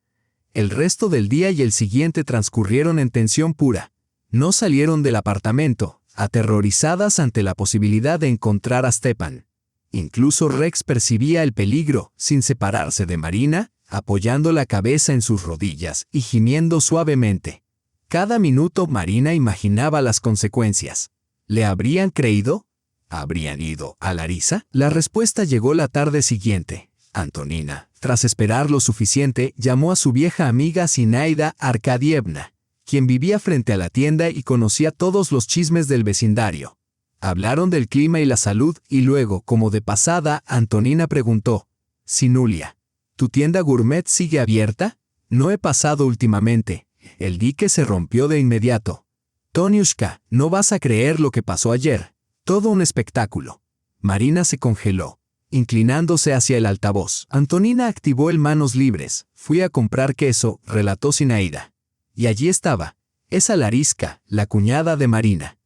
El resto del día y el siguiente transcurrieron en tensión pura. No salieron del apartamento, aterrorizadas ante la posibilidad de encontrar a Stepan. Incluso Rex percibía el peligro, sin separarse de Marina, apoyando la cabeza en sus rodillas y gimiendo suavemente. Cada minuto Marina imaginaba las consecuencias. ¿Le habrían creído? ¿Habrían ido a Larisa? La respuesta llegó la tarde siguiente. Antonina, tras esperar lo suficiente, llamó a su vieja amiga Zinaida Arkadievna, quien vivía frente a la tienda y conocía todos los chismes del vecindario. Hablaron del clima y la salud y luego, como de pasada, Antonina preguntó: «Sinulia, ¿tu tienda gourmet sigue abierta?» «No he pasado últimamente. El dique se rompió de inmediato». «Toniushka, no vas a creer lo que pasó ayer. Todo un espectáculo». Marina se congeló, inclinándose hacia el altavoz. Antonina activó el manos libres. «Fui a comprar queso», relató Zinaida. Y allí estaba, esa Lariska, la cuñada de Marina.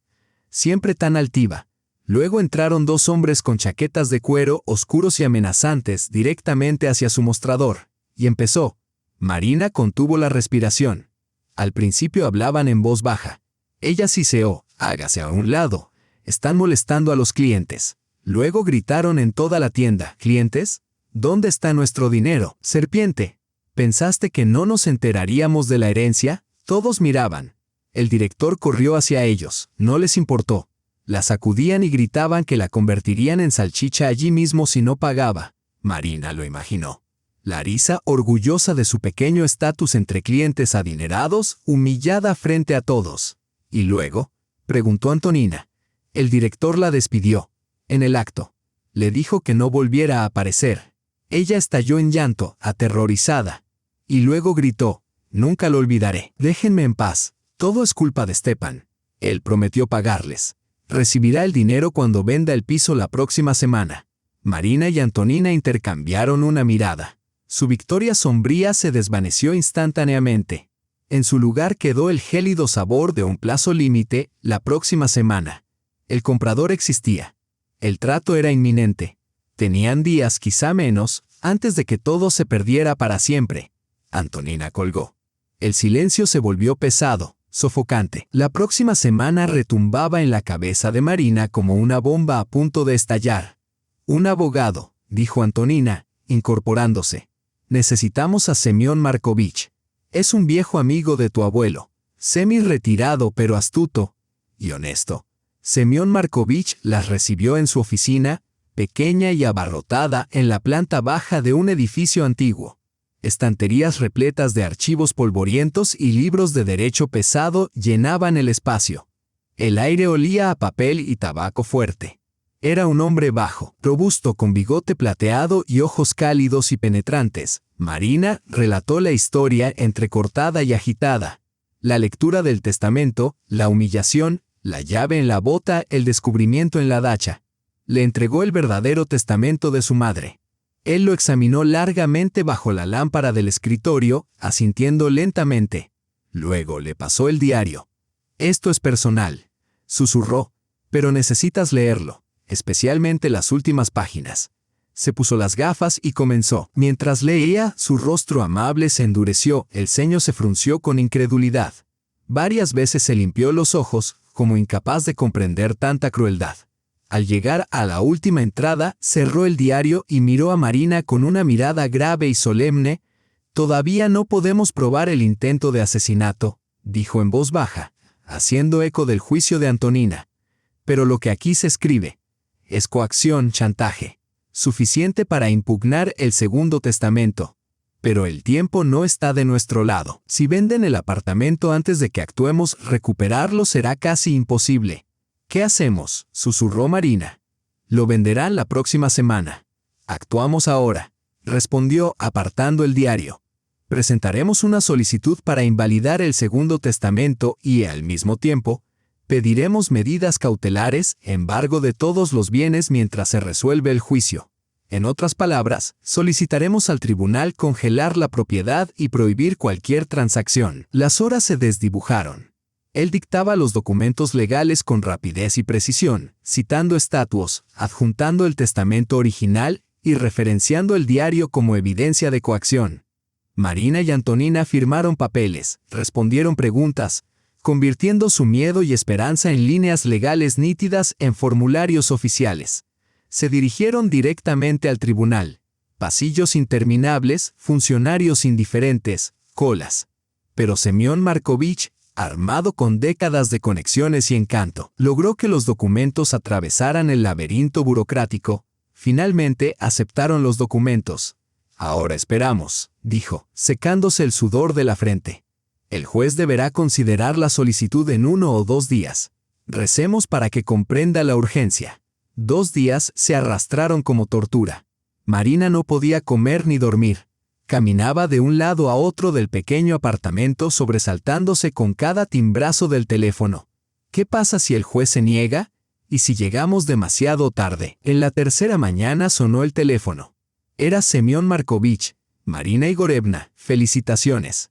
Siempre tan altiva. Luego entraron dos hombres con chaquetas de cuero oscuros y amenazantes directamente hacia su mostrador. Y empezó. Marina contuvo la respiración. Al principio hablaban en voz baja. Ella siseó: «Hágase a un lado. Están molestando a los clientes». Luego gritaron en toda la tienda: «¿Clientes? ¿Dónde está nuestro dinero? Serpiente. ¿Pensaste que no nos enteraríamos de la herencia?» Todos miraban. El director corrió hacia ellos. No les importó. La sacudían y gritaban que la convertirían en salchicha allí mismo si no pagaba. Marina lo imaginó. Larisa, orgullosa de su pequeño estatus entre clientes adinerados, humillada frente a todos. «¿Y luego?», preguntó Antonina. El director la despidió. En el acto. Le dijo que no volviera a aparecer. Ella estalló en llanto, aterrorizada. Y luego gritó: «Nunca lo olvidaré. Déjenme en paz. Todo es culpa de Stepan. Él prometió pagarles. Recibirá el dinero cuando venda el piso la próxima semana». Marina y Antonina intercambiaron una mirada. Su victoria sombría se desvaneció instantáneamente. En su lugar quedó el gélido sabor de un plazo límite, la próxima semana. El comprador existía. El trato era inminente. Tenían días, quizá menos, antes de que todo se perdiera para siempre. Antonina colgó. El silencio se volvió pesado, sofocante. La próxima semana retumbaba en la cabeza de Marina como una bomba a punto de estallar. «Un abogado», dijo Antonina, incorporándose. «Necesitamos a Semyon Markovich. Es un viejo amigo de tu abuelo, semi-retirado pero astuto y honesto». Semyon Markovich las recibió en su oficina, pequeña y abarrotada en la planta baja de un edificio antiguo. Estanterías repletas de archivos polvorientos y libros de derecho pesado llenaban el espacio. El aire olía a papel y tabaco fuerte. Era un hombre bajo, robusto, con bigote plateado y ojos cálidos y penetrantes. Marina relató la historia entrecortada y agitada. La lectura del testamento, la humillación, la llave en la bota, el descubrimiento en la dacha. Le entregó el verdadero testamento de su madre. Él lo examinó largamente bajo la lámpara del escritorio, asintiendo lentamente. Luego le pasó el diario. «Esto es personal», susurró, «pero necesitas leerlo, especialmente las últimas páginas». Se puso las gafas y comenzó. Mientras leía, su rostro amable se endureció, el ceño se frunció con incredulidad. Varias veces se limpió los ojos, como incapaz de comprender tanta crueldad. Al llegar a la última entrada, cerró el diario y miró a Marina con una mirada grave y solemne. «Todavía no podemos probar el intento de asesinato», dijo en voz baja, haciendo eco del juicio de Antonina. «Pero lo que aquí se escribe es coacción, chantaje, suficiente para impugnar el segundo testamento. Pero el tiempo no está de nuestro lado. Si venden el apartamento antes de que actuemos, recuperarlo será casi imposible». «¿Qué hacemos?», susurró Marina. «Lo venderán la próxima semana». «Actuamos ahora», respondió apartando el diario. «Presentaremos una solicitud para invalidar el segundo testamento y, al mismo tiempo, pediremos medidas cautelares, embargo de todos los bienes mientras se resuelve el juicio. En otras palabras, solicitaremos al tribunal congelar la propiedad y prohibir cualquier transacción». Las horas se desdibujaron. Él dictaba los documentos legales con rapidez y precisión, citando estatutos, adjuntando el testamento original y referenciando el diario como evidencia de coacción. Marina y Antonina firmaron papeles, respondieron preguntas, convirtiendo su miedo y esperanza en líneas legales nítidas en formularios oficiales. Se dirigieron directamente al tribunal. Pasillos interminables, funcionarios indiferentes, colas. Pero Semyon Markovich, armado con décadas de conexiones y encanto, logró que los documentos atravesaran el laberinto burocrático. Finalmente aceptaron los documentos. «Ahora esperamos», dijo, secándose el sudor de la frente. «El juez deberá considerar la solicitud en 1 o 2 días. Recemos para que comprenda la urgencia». 2 días se arrastraron como tortura. Marina no podía comer ni dormir. Caminaba de un lado a otro del pequeño apartamento sobresaltándose con cada timbrazo del teléfono. ¿Qué pasa si el juez se niega? ¿Y si llegamos demasiado tarde? En la tercera mañana sonó el teléfono. Era Semyon Markovich. «Marina Igorevna, felicitaciones.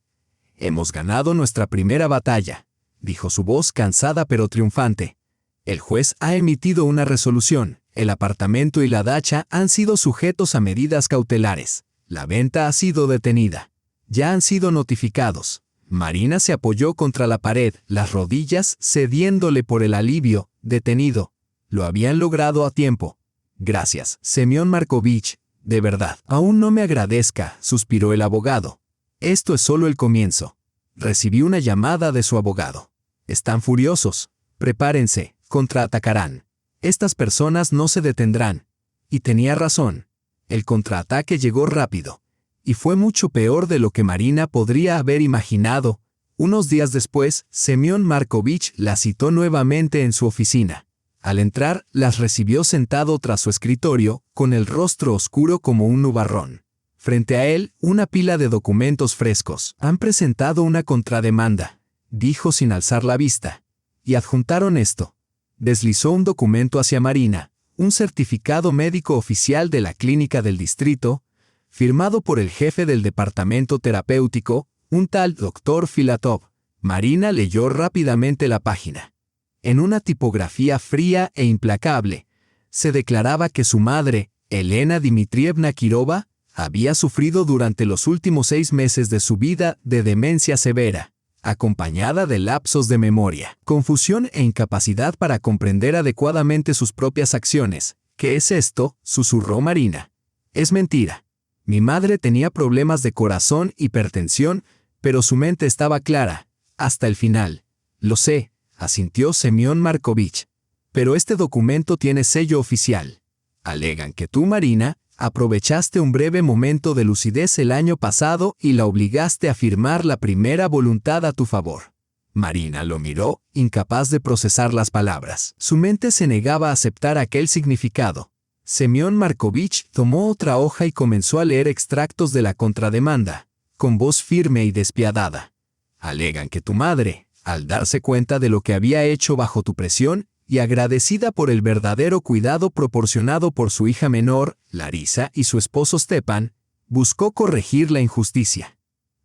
Hemos ganado nuestra primera batalla», dijo su voz cansada pero triunfante. «El juez ha emitido una resolución. El apartamento y la dacha han sido sujetos a medidas cautelares. La venta ha sido detenida. Ya han sido notificados». Marina se apoyó contra la pared, las rodillas cediéndole por el alivio. «Detenido. Lo habían logrado a tiempo». «Gracias, Semyon Markovich. De verdad». «Aún no me agradezca», suspiró el abogado. «Esto es solo el comienzo». Recibí una llamada de su abogado. «Están furiosos. Prepárense, contraatacarán. Estas personas no se detendrán». Y tenía razón. El contraataque llegó rápido. Y fue mucho peor de lo que Marina podría haber imaginado. Unos días después, Semyon Markovich la citó nuevamente en su oficina. Al entrar, las recibió sentado tras su escritorio, con el rostro oscuro como un nubarrón. Frente a él, una pila de documentos frescos. «Han presentado una contrademanda», dijo sin alzar la vista. «Y adjuntaron esto». Deslizó un documento hacia Marina, un certificado médico oficial de la clínica del distrito, firmado por el jefe del departamento terapéutico, un tal Dr. Filatov. Marina leyó rápidamente la página. En una tipografía fría e implacable, se declaraba que su madre, Elena Dmitrievna Kirova, había sufrido durante los últimos 6 meses de su vida de demencia severa, acompañada de lapsos de memoria, confusión e incapacidad para comprender adecuadamente sus propias acciones. «¿Qué es esto?», susurró Marina. «Es mentira. Mi madre tenía problemas de corazón, hipertensión, pero su mente estaba clara, hasta el final». «Lo sé», asintió Semyon Markovich. «Pero este documento tiene sello oficial. Alegan que tú, Marina, aprovechaste un breve momento de lucidez el año pasado y la obligaste a firmar la primera voluntad a tu favor». Marina lo miró, incapaz de procesar las palabras. Su mente se negaba a aceptar aquel significado. Semyon Markovich tomó otra hoja y comenzó a leer extractos de la contrademanda, con voz firme y despiadada. «Alegan que tu madre, al darse cuenta de lo que había hecho bajo tu presión, y agradecida por el verdadero cuidado proporcionado por su hija menor, Larisa, y su esposo Stepan, buscó corregir la injusticia.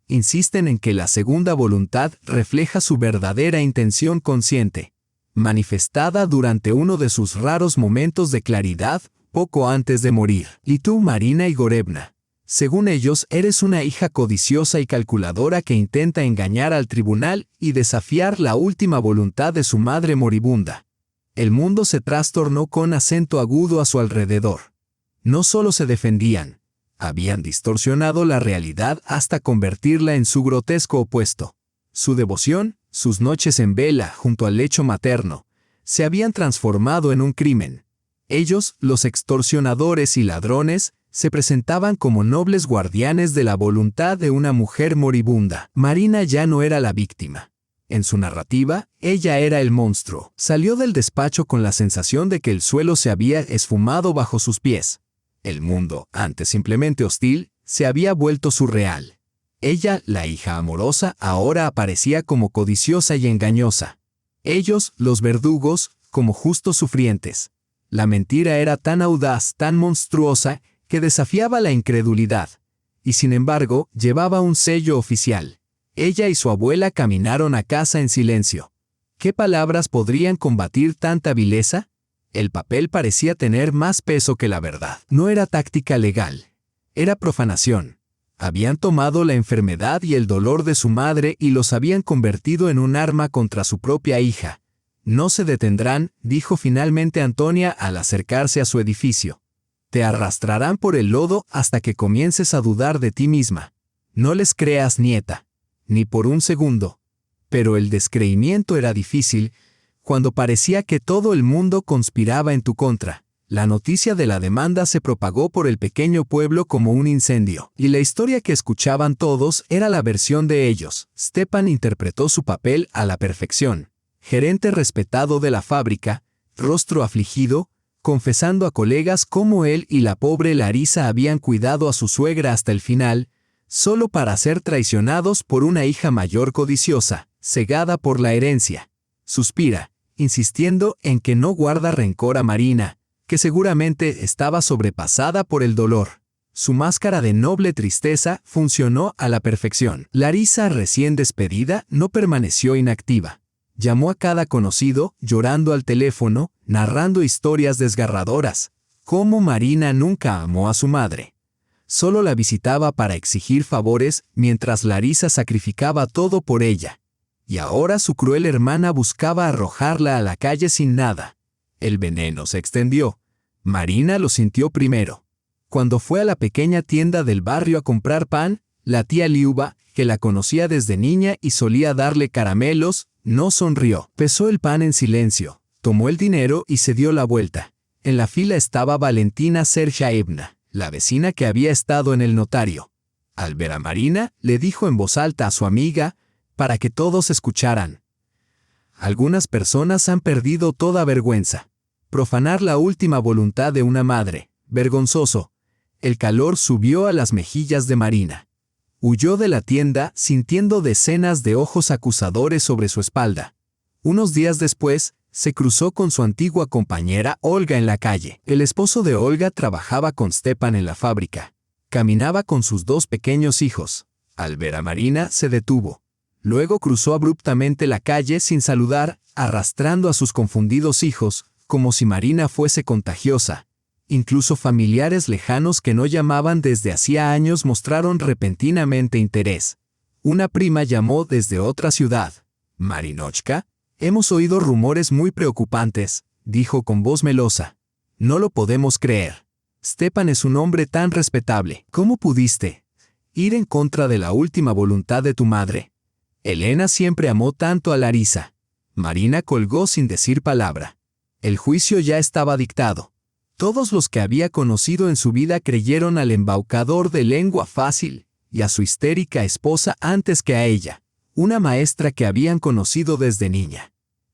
Insisten en que la segunda voluntad refleja su verdadera intención consciente, manifestada durante uno de sus raros momentos de claridad poco antes de morir. Y tú, Marina Igorevna, según ellos, eres una hija codiciosa y calculadora que intenta engañar al tribunal y desafiar la última voluntad de su madre moribunda. El mundo se trastornó con acento agudo a su alrededor. No solo se defendían, habían distorsionado la realidad hasta convertirla en su grotesco opuesto. Su devoción, sus noches en vela junto al lecho materno, se habían transformado en un crimen. Ellos, los extorsionadores y ladrones, se presentaban como nobles guardianes de la voluntad de una mujer moribunda. Marina ya no era la víctima. En su narrativa, ella era el monstruo. Salió del despacho con la sensación de que el suelo se había esfumado bajo sus pies. El mundo, antes simplemente hostil, se había vuelto surreal. Ella, la hija amorosa, ahora aparecía como codiciosa y engañosa. Ellos, los verdugos, como justos sufrientes. La mentira era tan audaz, tan monstruosa, que desafiaba la incredulidad. Y sin embargo, llevaba un sello oficial. Ella y su abuela caminaron a casa en silencio. ¿Qué palabras podrían combatir tanta vileza? El papel parecía tener más peso que la verdad. No era táctica legal. Era profanación. Habían tomado la enfermedad y el dolor de su madre y los habían convertido en un arma contra su propia hija. No se detendrán, dijo finalmente Antonia al acercarse a su edificio. Te arrastrarán por el lodo hasta que comiences a dudar de ti misma. No les creas, nieta. Ni por un segundo. Pero el descreimiento era difícil, cuando parecía que todo el mundo conspiraba en tu contra. La noticia de la demanda se propagó por el pequeño pueblo como un incendio, y la historia que escuchaban todos era la versión de ellos. Stepan interpretó su papel a la perfección. Gerente respetado de la fábrica, rostro afligido, confesando a colegas cómo él y la pobre Larisa habían cuidado a su suegra hasta el final, solo para ser traicionados por una hija mayor codiciosa, cegada por la herencia. Suspira, insistiendo en que no guarda rencor a Marina, que seguramente estaba sobrepasada por el dolor. Su máscara de noble tristeza funcionó a la perfección. Larisa, recién despedida, no permaneció inactiva. Llamó a cada conocido, llorando al teléfono, narrando historias desgarradoras. Cómo Marina nunca amó a su madre. Solo la visitaba para exigir favores, mientras Larisa sacrificaba todo por ella. Y ahora su cruel hermana buscaba arrojarla a la calle sin nada. El veneno se extendió. Marina lo sintió primero. Cuando fue a la pequeña tienda del barrio a comprar pan, la tía Liuba, que la conocía desde niña y solía darle caramelos, no sonrió. Pesó el pan en silencio, tomó el dinero y se dio la vuelta. En la fila estaba Valentina Sergeevna, la vecina que había estado en el notario. Al ver a Marina, le dijo en voz alta a su amiga, para que todos escucharan. Algunas personas han perdido toda vergüenza. Profanar la última voluntad de una madre, vergonzoso. El calor subió a las mejillas de Marina. Huyó de la tienda sintiendo decenas de ojos acusadores sobre su espalda. Unos días después, se cruzó con su antigua compañera Olga en la calle. El esposo de Olga trabajaba con Stepan en la fábrica. Caminaba con sus dos pequeños hijos. Al ver a Marina, se detuvo. Luego cruzó abruptamente la calle sin saludar, arrastrando a sus confundidos hijos, como si Marina fuese contagiosa. Incluso familiares lejanos que no llamaban desde hacía años mostraron repentinamente interés. Una prima llamó desde otra ciudad. «Marinochka, hemos oído rumores muy preocupantes», dijo con voz melosa. «No lo podemos creer. Stepan es un hombre tan respetable. ¿Cómo pudiste ir en contra de la última voluntad de tu madre? Elena siempre amó tanto a Larisa». Marina colgó sin decir palabra. El juicio ya estaba dictado. Todos los que había conocido en su vida creyeron al embaucador de lengua fácil y a su histérica esposa antes que a ella, una maestra que habían conocido desde niña.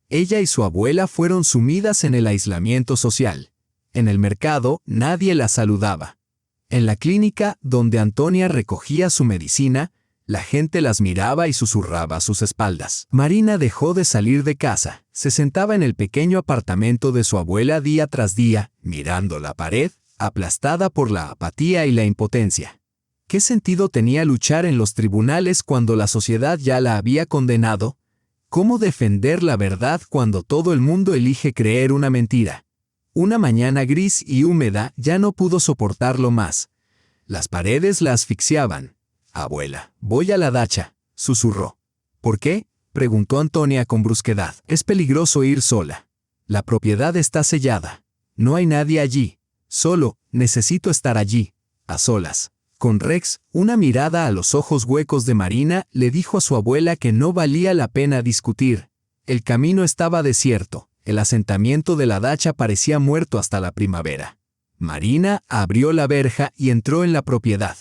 Ella y su abuela fueron sumidas en el aislamiento social. En el mercado nadie la saludaba. En la clínica, donde Antonia recogía su medicina, La gente las miraba y susurraba a sus espaldas. Marina dejó de salir de casa. Se sentaba en el pequeño apartamento de su abuela día tras día, mirando la pared, aplastada por la apatía y la impotencia. ¿Qué sentido tenía luchar en los tribunales cuando la sociedad ya la había condenado? ¿Cómo defender la verdad cuando todo el mundo elige creer una mentira? Una mañana gris y húmeda ya no pudo soportarlo más. Las paredes la asfixiaban. «Abuela, voy a la dacha», susurró. «¿Por qué?», preguntó Antonia con brusquedad. «Es peligroso ir sola. La propiedad está sellada. No hay nadie allí. Solo, necesito estar allí, a solas». Con Rex, una mirada a los ojos huecos de Marina, le dijo a su abuela que no valía la pena discutir. El camino estaba desierto. El asentamiento de la dacha parecía muerto hasta la primavera. Marina abrió la verja y entró en la propiedad.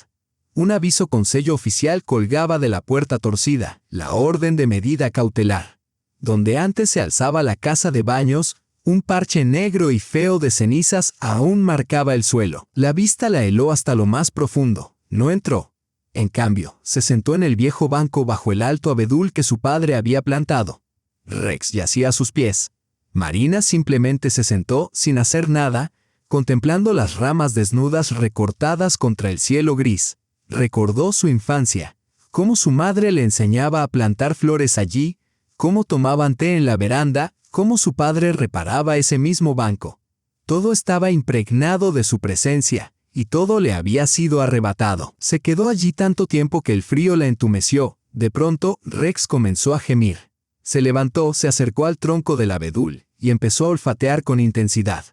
Un aviso con sello oficial colgaba de la puerta torcida, la orden de medida cautelar. Donde antes se alzaba la casa de baños, un parche negro y feo de cenizas aún marcaba el suelo. La vista la heló hasta lo más profundo. No entró. En cambio, se sentó en el viejo banco bajo el alto abedul que su padre había plantado. Rex yacía a sus pies. Marina simplemente se sentó sin hacer nada, contemplando las ramas desnudas recortadas contra el cielo gris. Recordó su infancia, cómo su madre le enseñaba a plantar flores allí, cómo tomaban té en la veranda, cómo su padre reparaba ese mismo banco. Todo estaba impregnado de su presencia, y todo le había sido arrebatado. Se quedó allí tanto tiempo que el frío la entumeció. De pronto, Rex comenzó a gemir. Se levantó, se acercó al tronco del abedul, y empezó a olfatear con intensidad.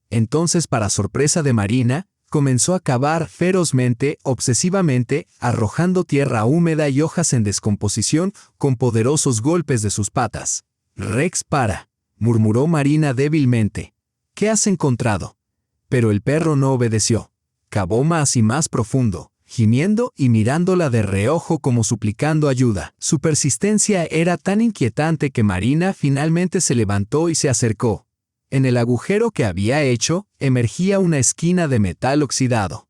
Entonces, para sorpresa de Marina, comenzó a cavar ferozmente, obsesivamente, arrojando tierra húmeda y hojas en descomposición con poderosos golpes de sus patas. «Rex, para», murmuró Marina débilmente. «¿Qué has encontrado?». Pero el perro no obedeció. Cavó más y más profundo, gimiendo y mirándola de reojo como suplicando ayuda. Su persistencia era tan inquietante que Marina finalmente se levantó y se acercó. En el agujero que había hecho, emergía una esquina de metal oxidado.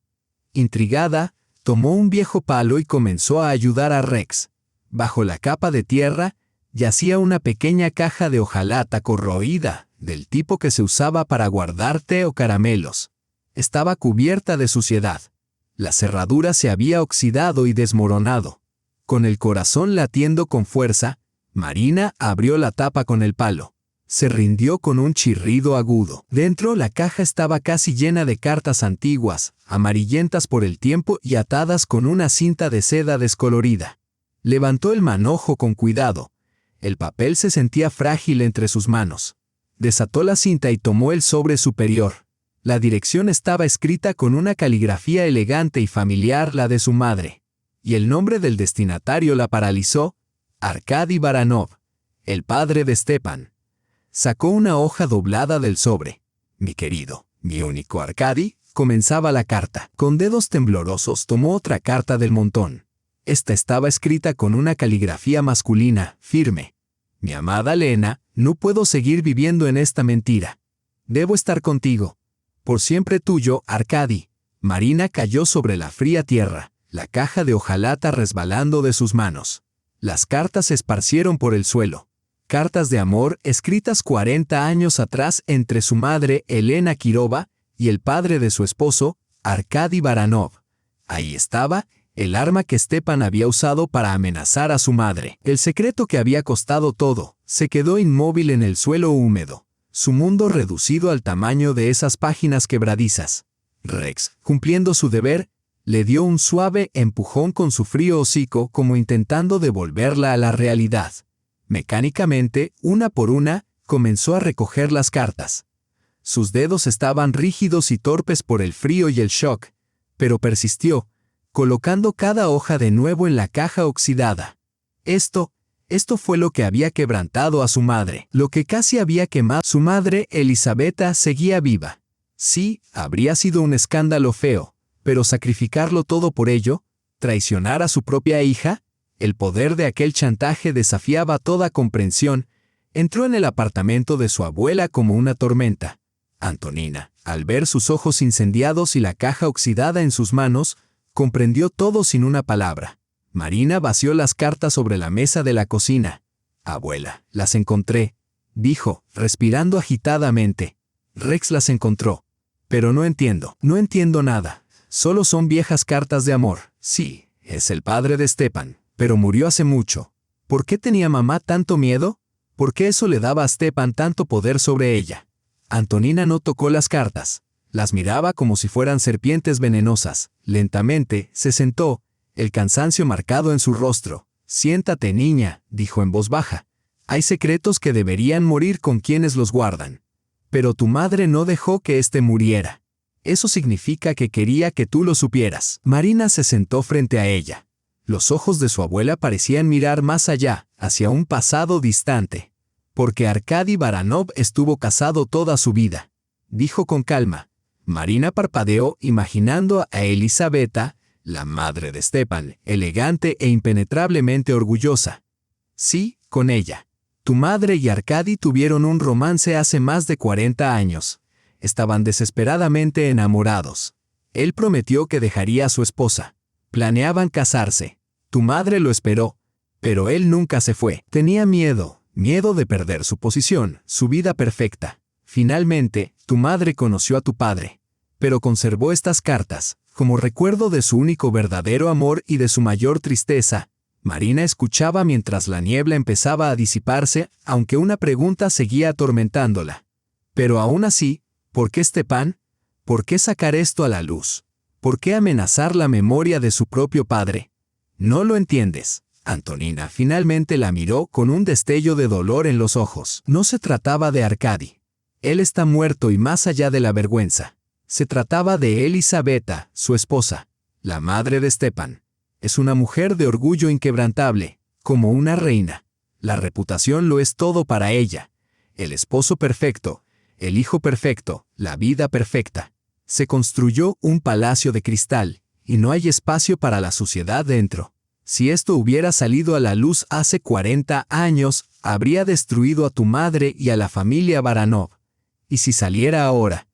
Intrigada, tomó un viejo palo y comenzó a ayudar a Rex. Bajo la capa de tierra, yacía una pequeña caja de hojalata corroída, del tipo que se usaba para guardar té o caramelos. Estaba cubierta de suciedad. La cerradura se había oxidado y desmoronado. Con el corazón latiendo con fuerza, Marina abrió la tapa con el palo. Se rindió con un chirrido agudo. Dentro, la caja estaba casi llena de cartas antiguas, amarillentas por el tiempo y atadas con una cinta de seda descolorida. Levantó el manojo con cuidado. El papel se sentía frágil entre sus manos. Desató la cinta y tomó el sobre superior. La dirección estaba escrita con una caligrafía elegante y familiar, la de su madre. Y el nombre del destinatario la paralizó: Arkady Baranov, el padre de Stepan. Sacó una hoja doblada del sobre. «Mi querido, mi único Arkady», comenzaba la carta. Con dedos temblorosos tomó otra carta del montón. Esta estaba escrita con una caligrafía masculina, firme. «Mi amada Lena, no puedo seguir viviendo en esta mentira. Debo estar contigo. Por siempre tuyo, Arkady». Marina cayó sobre la fría tierra, la caja de hojalata resbalando de sus manos. Las cartas se esparcieron por el suelo. Cartas de amor escritas 40 años atrás entre su madre, Elena Kirova, y el padre de su esposo, Arkady Baranov. Ahí estaba el arma que Stepan había usado para amenazar a su madre. El secreto que había costado todo se quedó inmóvil en el suelo húmedo, su mundo reducido al tamaño de esas páginas quebradizas. Rex, cumpliendo su deber, le dio un suave empujón con su frío hocico como intentando devolverla a la realidad. Mecánicamente, una por una, comenzó a recoger las cartas. Sus dedos estaban rígidos y torpes por el frío y el shock, pero persistió, colocando cada hoja de nuevo en la caja oxidada. Esto fue lo que había quebrantado a su madre, lo que casi había quemado. Su madre, Elisabetta, seguía viva. Sí, habría sido un escándalo feo, pero sacrificarlo todo por ello, traicionar a su propia hija. El poder de aquel chantaje desafiaba toda comprensión. Entró en el apartamento de su abuela como una tormenta. Antonina, al ver sus ojos incendiados y la caja oxidada en sus manos, comprendió todo sin una palabra. Marina vació las cartas sobre la mesa de la cocina. Abuela, las encontré, dijo, respirando agitadamente. Rex las encontró. Pero no entiendo nada. Solo son viejas cartas de amor. Sí, es el padre de Stepan, pero murió hace mucho. ¿Por qué tenía mamá tanto miedo? ¿Por qué eso le daba a Stepan tanto poder sobre ella? Antonina no tocó las cartas. Las miraba como si fueran serpientes venenosas. Lentamente, se sentó, el cansancio marcado en su rostro. Siéntate, niña, dijo en voz baja. Hay secretos que deberían morir con quienes los guardan. Pero tu madre no dejó que éste muriera. Eso significa que quería que tú lo supieras. Marina se sentó frente a ella. Los ojos de su abuela parecían mirar más allá, hacia un pasado distante. Porque Arkady Baranov estuvo casado toda su vida, dijo con calma. Marina parpadeó imaginando a Elisabetta, la madre de Stepan, elegante e impenetrablemente orgullosa. Sí, con ella. Tu madre y Arkady tuvieron un romance hace más de 40 años. Estaban desesperadamente enamorados. Él prometió que dejaría a su esposa. Planeaban casarse. Tu madre lo esperó. Pero él nunca se fue. Tenía miedo de perder su posición, su vida perfecta. Finalmente, tu madre conoció a tu padre. Pero conservó estas cartas, como recuerdo de su único verdadero amor y de su mayor tristeza. Marina escuchaba mientras la niebla empezaba a disiparse, aunque una pregunta seguía atormentándola. Pero aún así, ¿por qué Stepan? ¿Por qué sacar esto a la luz? ¿Por qué amenazar la memoria de su propio padre? No lo entiendes. Antonina finalmente la miró con un destello de dolor en los ojos. No se trataba de Arkady. Él está muerto y más allá de la vergüenza. Se trataba de Elisabetta, su esposa, la madre de Stepan. Es una mujer de orgullo inquebrantable, como una reina. La reputación lo es todo para ella. El esposo perfecto, el hijo perfecto, la vida perfecta. Se construyó un palacio de cristal, y no hay espacio para la suciedad dentro. Si esto hubiera salido a la luz hace 40 años, habría destruido a tu madre y a la familia Baranov. ¿Y si saliera ahora?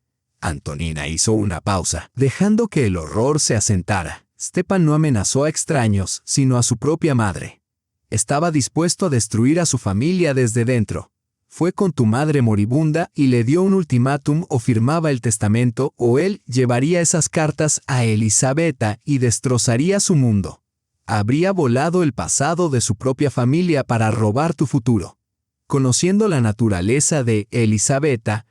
Antonina hizo una pausa, dejando que el horror se asentara. Stepan no amenazó a extraños, sino a su propia madre. Estaba dispuesto a destruir a su familia desde dentro. Fue con tu madre moribunda y le dio un ultimátum: o firmaba el testamento o él llevaría esas cartas a Elisabetta y destrozaría su mundo. Habría volado el pasado de su propia familia para robar tu futuro. Conociendo la naturaleza de Elisabetta,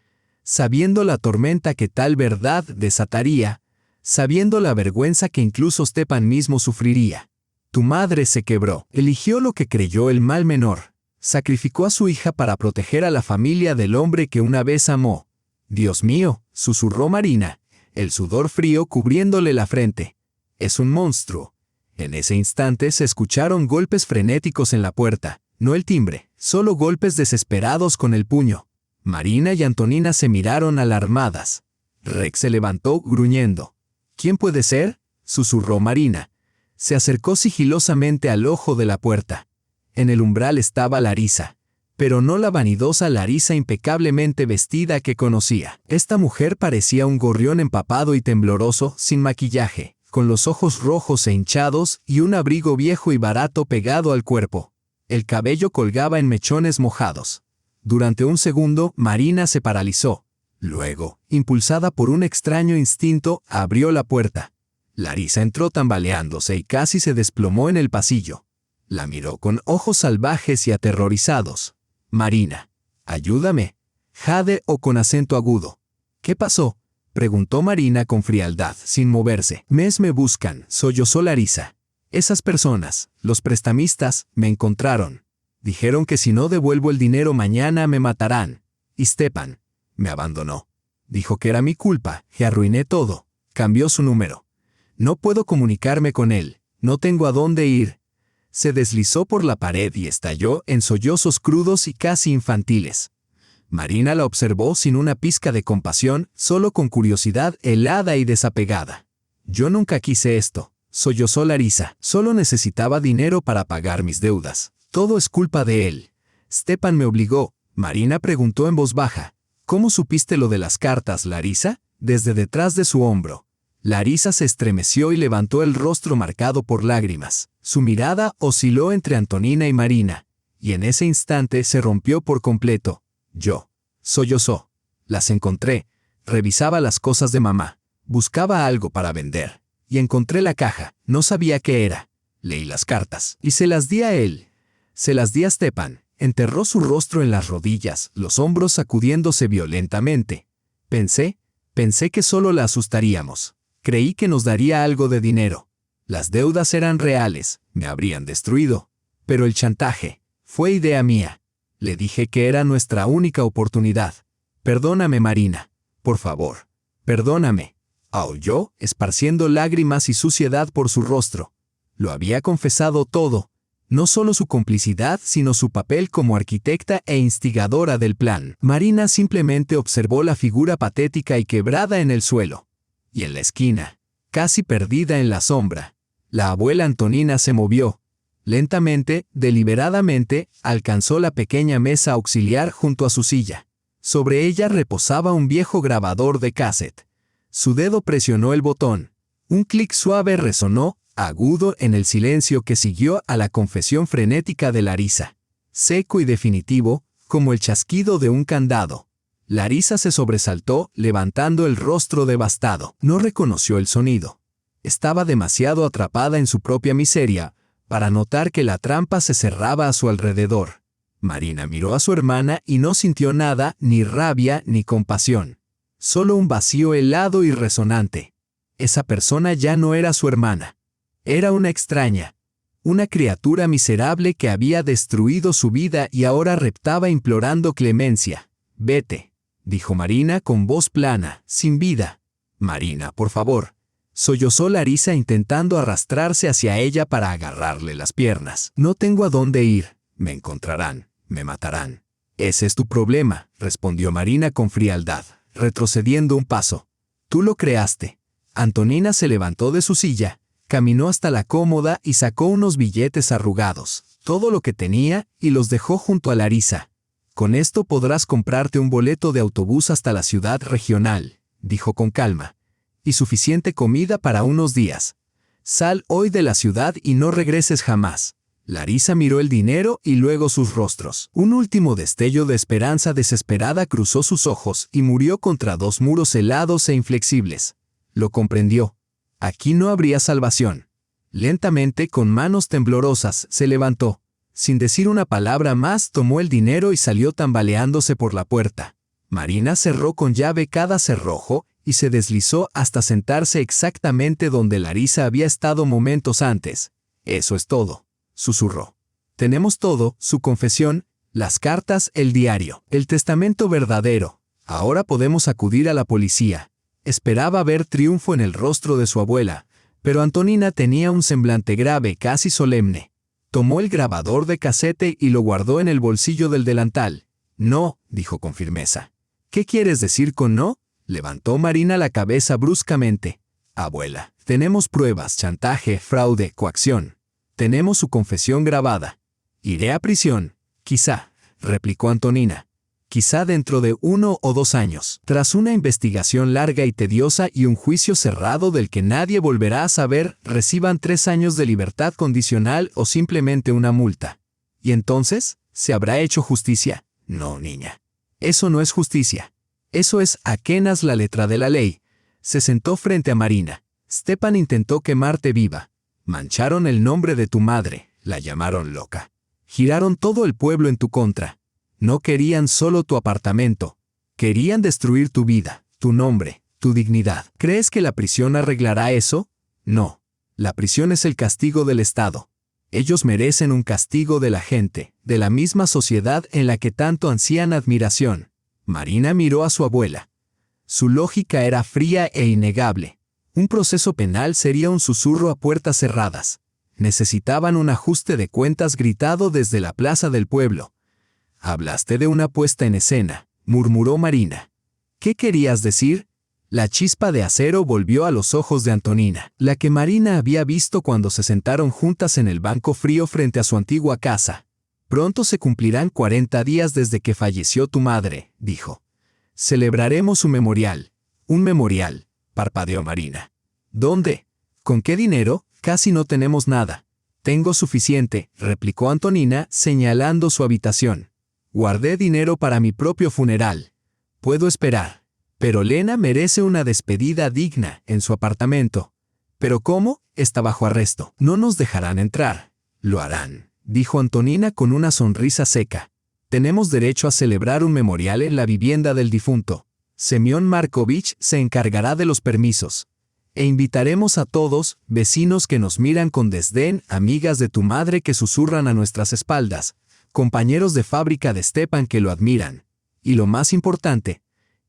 sabiendo la tormenta que tal verdad desataría, sabiendo la vergüenza que incluso Stepan mismo sufriría. Tu madre se quebró, eligió lo que creyó el mal menor, sacrificó a su hija para proteger a la familia del hombre que una vez amó. Dios mío, susurró Marina, el sudor frío cubriéndole la frente. Es un monstruo. En ese instante se escucharon golpes frenéticos en la puerta, no el timbre, solo golpes desesperados con el puño. Marina y Antonina se miraron alarmadas. Rex se levantó gruñendo. ¿Quién puede ser?, susurró Marina. Se acercó sigilosamente al ojo de la puerta. En el umbral estaba Larisa, pero no la vanidosa Larisa impecablemente vestida que conocía. Esta mujer parecía un gorrión empapado y tembloroso, sin maquillaje, con los ojos rojos e hinchados y un abrigo viejo y barato pegado al cuerpo. El cabello colgaba en mechones mojados. Durante un segundo, Marina se paralizó. Luego, impulsada por un extraño instinto, abrió la puerta. Larisa entró tambaleándose y casi se desplomó en el pasillo. La miró con ojos salvajes y aterrorizados. Marina, ayúdame. Jade o con acento agudo. ¿Qué pasó?, preguntó Marina con frialdad, sin moverse. Me buscan, sollozó Larisa. Esas personas, los prestamistas, me encontraron. Dijeron que si no devuelvo el dinero mañana me matarán. Y Stepan me abandonó. Dijo que era mi culpa, que arruiné todo. Cambió su número. No puedo comunicarme con él, no tengo a dónde ir. Se deslizó por la pared y estalló en sollozos crudos y casi infantiles. Marina la observó sin una pizca de compasión, solo con curiosidad helada y desapegada. Yo nunca quise esto, sollozó Larisa. Solo necesitaba dinero para pagar mis deudas. Todo es culpa de él. Stepan me obligó. Marina preguntó en voz baja. ¿Cómo supiste lo de las cartas, Larisa? Desde detrás de su hombro. Larisa se estremeció y levantó el rostro marcado por lágrimas. Su mirada osciló entre Antonina y Marina, y en ese instante se rompió por completo. Sollozó. Las encontré. Revisaba las cosas de mamá. Buscaba algo para vender. Y encontré la caja. No sabía qué era. Leí las cartas. Y se las di a él. Se las di a Stepan. Enterró su rostro en las rodillas, los hombros sacudiéndose violentamente. Pensé que solo la asustaríamos. Creí que nos daría algo de dinero. Las deudas eran reales, me habrían destruido. Pero el chantaje fue idea mía. Le dije que era nuestra única oportunidad. Perdóname, Marina. Por favor, perdóname. Aulló, esparciendo lágrimas y suciedad por su rostro. Lo había confesado todo. No solo su complicidad, sino su papel como arquitecta e instigadora del plan. Marina simplemente observó la figura patética y quebrada en el suelo. Y en la esquina, casi perdida en la sombra, la abuela Antonina se movió. Lentamente, deliberadamente, alcanzó la pequeña mesa auxiliar junto a su silla. Sobre ella reposaba un viejo grabador de cassette. Su dedo presionó el botón. Un clic suave resonó, agudo en el silencio que siguió a la confesión frenética de Larisa. Seco y definitivo, como el chasquido de un candado. Larisa se sobresaltó, levantando el rostro devastado. No reconoció el sonido. Estaba demasiado atrapada en su propia miseria para notar que la trampa se cerraba a su alrededor. Marina miró a su hermana y no sintió nada, ni rabia ni compasión. Solo un vacío helado y resonante. Esa persona ya no era su hermana. Era una extraña, una criatura miserable que había destruido su vida y ahora reptaba implorando clemencia. «Vete», dijo Marina con voz plana, sin vida. «Marina, por favor», sollozó Larisa intentando arrastrarse hacia ella para agarrarle las piernas. «No tengo a dónde ir. Me encontrarán, me matarán». «Ese es tu problema», respondió Marina con frialdad, retrocediendo un paso. «Tú lo creaste». Antonina se levantó de su silla. Caminó hasta la cómoda y sacó unos billetes arrugados, todo lo que tenía, y los dejó junto a Larisa. «Con esto podrás comprarte un boleto de autobús hasta la ciudad regional», dijo con calma, «y suficiente comida para unos días. Sal hoy de la ciudad y no regreses jamás». Larisa miró el dinero y luego sus rostros. Un último destello de esperanza desesperada cruzó sus ojos y murió contra dos muros helados e inflexibles. Lo comprendió. Aquí no habría salvación. Lentamente, con manos temblorosas, se levantó. Sin decir una palabra más, tomó el dinero y salió tambaleándose por la puerta. Marina cerró con llave cada cerrojo y se deslizó hasta sentarse exactamente donde Larisa había estado momentos antes. «Eso es todo», susurró. «Tenemos todo, su confesión, las cartas, el diario, el testamento verdadero. Ahora podemos acudir a la policía». Esperaba ver triunfo en el rostro de su abuela, pero Antonina tenía un semblante grave, casi solemne. Tomó el grabador de casete y lo guardó en el bolsillo del delantal. «No», dijo con firmeza. «¿Qué quieres decir con no?», levantó Marina la cabeza bruscamente. «Abuela, tenemos pruebas, chantaje, fraude, coacción. Tenemos su confesión grabada. Iré a prisión, quizá», replicó Antonina. «Quizá dentro de 1 o 2 años, tras una investigación larga y tediosa y un juicio cerrado del que nadie volverá a saber, reciban 3 años de libertad condicional o simplemente una multa. ¿Y entonces? ¿Se habrá hecho justicia? No, niña. Eso no es justicia. Eso es apenas la letra de la ley». Se sentó frente a Marina. «Stepan intentó quemarte viva. Mancharon el nombre de tu madre, la llamaron loca. Giraron todo el pueblo en tu contra. No querían solo tu apartamento. Querían destruir tu vida, tu nombre, tu dignidad. ¿Crees que la prisión arreglará eso? No. La prisión es el castigo del Estado. Ellos merecen un castigo de la gente, de la misma sociedad en la que tanto ansían admiración». Marina miró a su abuela. Su lógica era fría e innegable. Un proceso penal sería un susurro a puertas cerradas. Necesitaban un ajuste de cuentas gritado desde la plaza del pueblo. «Hablaste de una puesta en escena», murmuró Marina. «¿Qué querías decir?». La chispa de acero volvió a los ojos de Antonina, la que Marina había visto cuando se sentaron juntas en el banco frío frente a su antigua casa. «Pronto se cumplirán 40 días desde que falleció tu madre», dijo. «Celebraremos su memorial». «Un memorial», parpadeó Marina. «¿Dónde? ¿Con qué dinero? Casi no tenemos nada». Tengo suficiente, replicó Antonina, señalando su habitación. Guardé dinero para mi propio funeral. Puedo esperar. Pero Lena merece una despedida digna en su apartamento. ¿Pero cómo? Está bajo arresto. No nos dejarán entrar. Lo harán, dijo Antonina con una sonrisa seca. Tenemos derecho a celebrar un memorial en la vivienda del difunto. Semyon Markovich se encargará de los permisos. E invitaremos a todos, vecinos que nos miran con desdén, amigas de tu madre que susurran a nuestras espaldas, compañeros de fábrica de Stepan que lo admiran. Y lo más importante,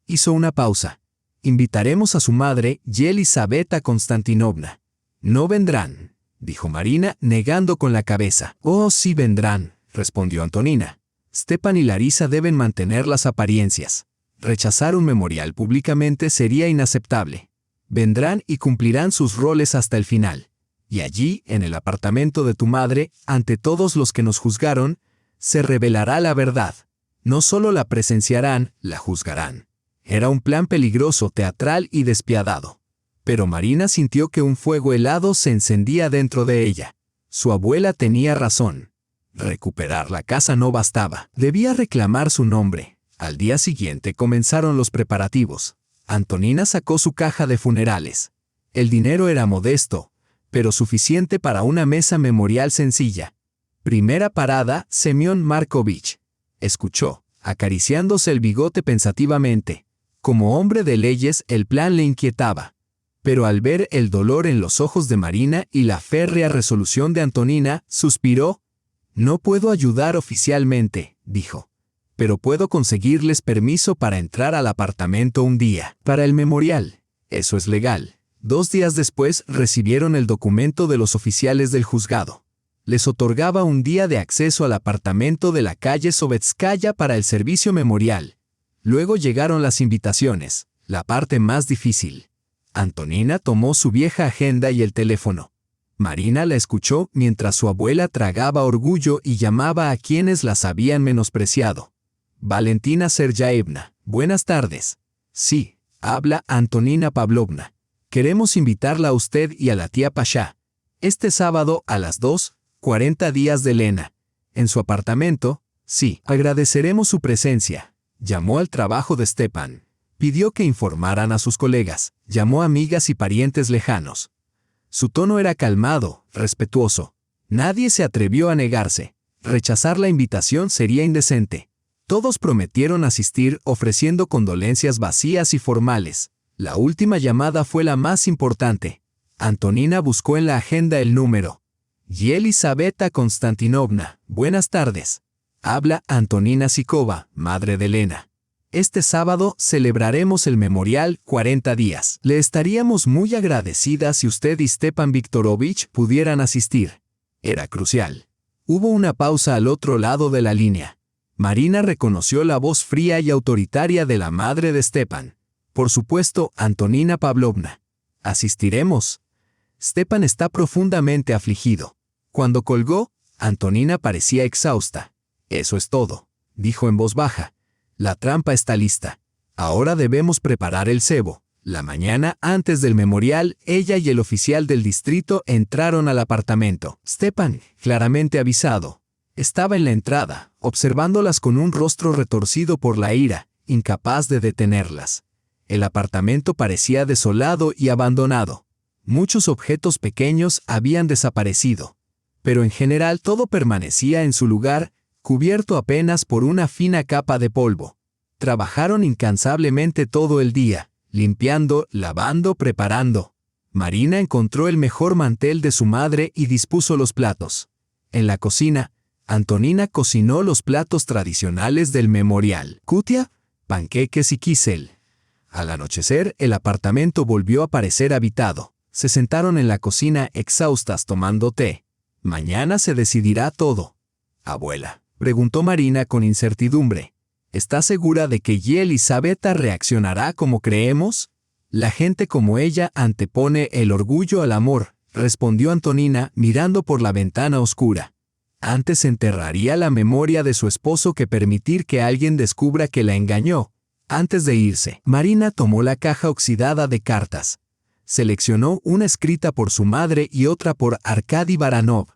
hizo una pausa. Invitaremos a su madre, Yelisaveta Konstantinovna. No vendrán, dijo Marina, negando con la cabeza. Oh, sí vendrán, respondió Antonina. Stepan y Larisa deben mantener las apariencias. Rechazar un memorial públicamente sería inaceptable. Vendrán y cumplirán sus roles hasta el final. Y allí, en el apartamento de tu madre, ante todos los que nos juzgaron, se revelará la verdad. No solo la presenciarán, la juzgarán. Era un plan peligroso, teatral y despiadado. Pero Marina sintió que un fuego helado se encendía dentro de ella. Su abuela tenía razón. Recuperar la casa no bastaba. Debía reclamar su nombre. Al día siguiente comenzaron los preparativos. Antonina sacó su caja de funerales. El dinero era modesto, pero suficiente para una mesa memorial sencilla. Primera parada, Semyon Markovich. Escuchó, acariciándose el bigote pensativamente. Como hombre de leyes, el plan le inquietaba. Pero al ver el dolor en los ojos de Marina y la férrea resolución de Antonina, suspiró. No puedo ayudar oficialmente, dijo. Pero puedo conseguirles permiso para entrar al apartamento un día. Para el memorial. Eso es legal. 2 días después recibieron el documento de los oficiales del juzgado. Les otorgaba un día de acceso al apartamento de la calle Sovetskaya para el servicio memorial. Luego llegaron las invitaciones, la parte más difícil. Antonina tomó su vieja agenda y el teléfono. Marina la escuchó mientras su abuela tragaba orgullo y llamaba a quienes las habían menospreciado. Valentina Seryaevna, buenas tardes. Sí, habla Antonina Pavlovna. Queremos invitarla a usted y a la tía Pasha. Este sábado a las 2, 40 días de Lena. En su apartamento, sí. Agradeceremos su presencia. Llamó al trabajo de Stepan. Pidió que informaran a sus colegas. Llamó a amigas y parientes lejanos. Su tono era calmado, respetuoso. Nadie se atrevió a negarse. Rechazar la invitación sería indecente. Todos prometieron asistir ofreciendo condolencias vacías y formales. La última llamada fue la más importante. Antonina buscó en la agenda el número. Yelisaveta Konstantinovna, buenas tardes. Habla Antonina Sikova, madre de Lena. Este sábado celebraremos el memorial 40 días. Le estaríamos muy agradecidas si usted y Stepan Viktorovich pudieran asistir. Era crucial. Hubo una pausa al otro lado de la línea. Marina reconoció la voz fría y autoritaria de la madre de Stepan. Por supuesto, Antonina Pavlovna. Asistiremos. Stepan está profundamente afligido. Cuando colgó, Antonina parecía exhausta. Eso es todo, dijo en voz baja. La trampa está lista. Ahora debemos preparar el cebo. La mañana antes del memorial, ella y el oficial del distrito entraron al apartamento. Stepan, claramente avisado, estaba en la entrada, observándolas con un rostro retorcido por la ira, incapaz de detenerlas. El apartamento parecía desolado y abandonado. Muchos objetos pequeños habían desaparecido. Pero en general todo permanecía en su lugar, cubierto apenas por una fina capa de polvo. Trabajaron incansablemente todo el día, limpiando, lavando, preparando. Marina encontró el mejor mantel de su madre y dispuso los platos. En la cocina, Antonina cocinó los platos tradicionales del memorial: kutia, panqueques y kisel. Al anochecer, el apartamento volvió a parecer habitado. Se sentaron en la cocina exhaustas tomando té. Mañana se decidirá todo. Abuela, preguntó Marina con incertidumbre. ¿Está segura de que Yelisaveta reaccionará como creemos? La gente como ella antepone el orgullo al amor, respondió Antonina mirando por la ventana oscura. Antes enterraría la memoria de su esposo que permitir que alguien descubra que la engañó. Antes de irse, Marina tomó la caja oxidada de cartas. Seleccionó una escrita por su madre y otra por Arkady Baranov.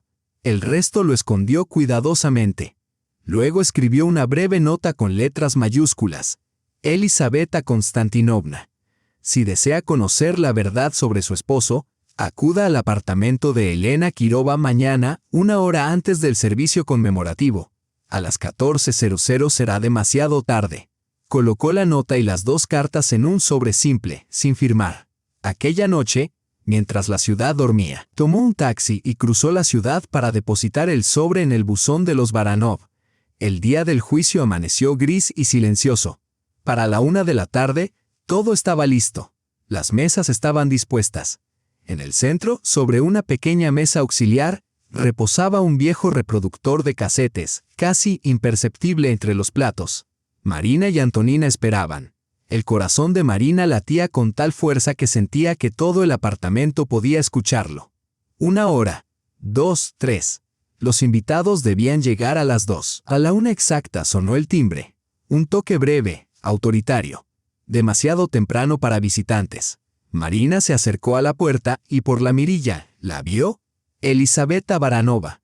El resto lo escondió cuidadosamente. Luego escribió una breve nota con letras mayúsculas. Elisabetta Konstantinovna. Si desea conocer la verdad sobre su esposo, acuda al apartamento de Elena Kirova mañana, 1 hora antes del servicio conmemorativo. A las 14:00 será demasiado tarde. Colocó la nota y las 2 cartas en un sobre simple, sin firmar. Aquella noche, mientras la ciudad dormía, tomó un taxi y cruzó la ciudad para depositar el sobre en el buzón de los Baranov. El día del juicio amaneció gris y silencioso. Para la 1 de la tarde, todo estaba listo. Las mesas estaban dispuestas. En el centro, sobre una pequeña mesa auxiliar, reposaba un viejo reproductor de casetes, casi imperceptible entre los platos. Marina y Antonina esperaban. El corazón de Marina latía con tal fuerza que sentía que todo el apartamento podía escucharlo. 1 hora, 2, 3. Los invitados debían llegar a las 2. A la 1 exacta sonó el timbre. Un toque breve, autoritario. Demasiado temprano para visitantes. Marina se acercó a la puerta y por la mirilla, ¿la vio? Elisabetta Baranova.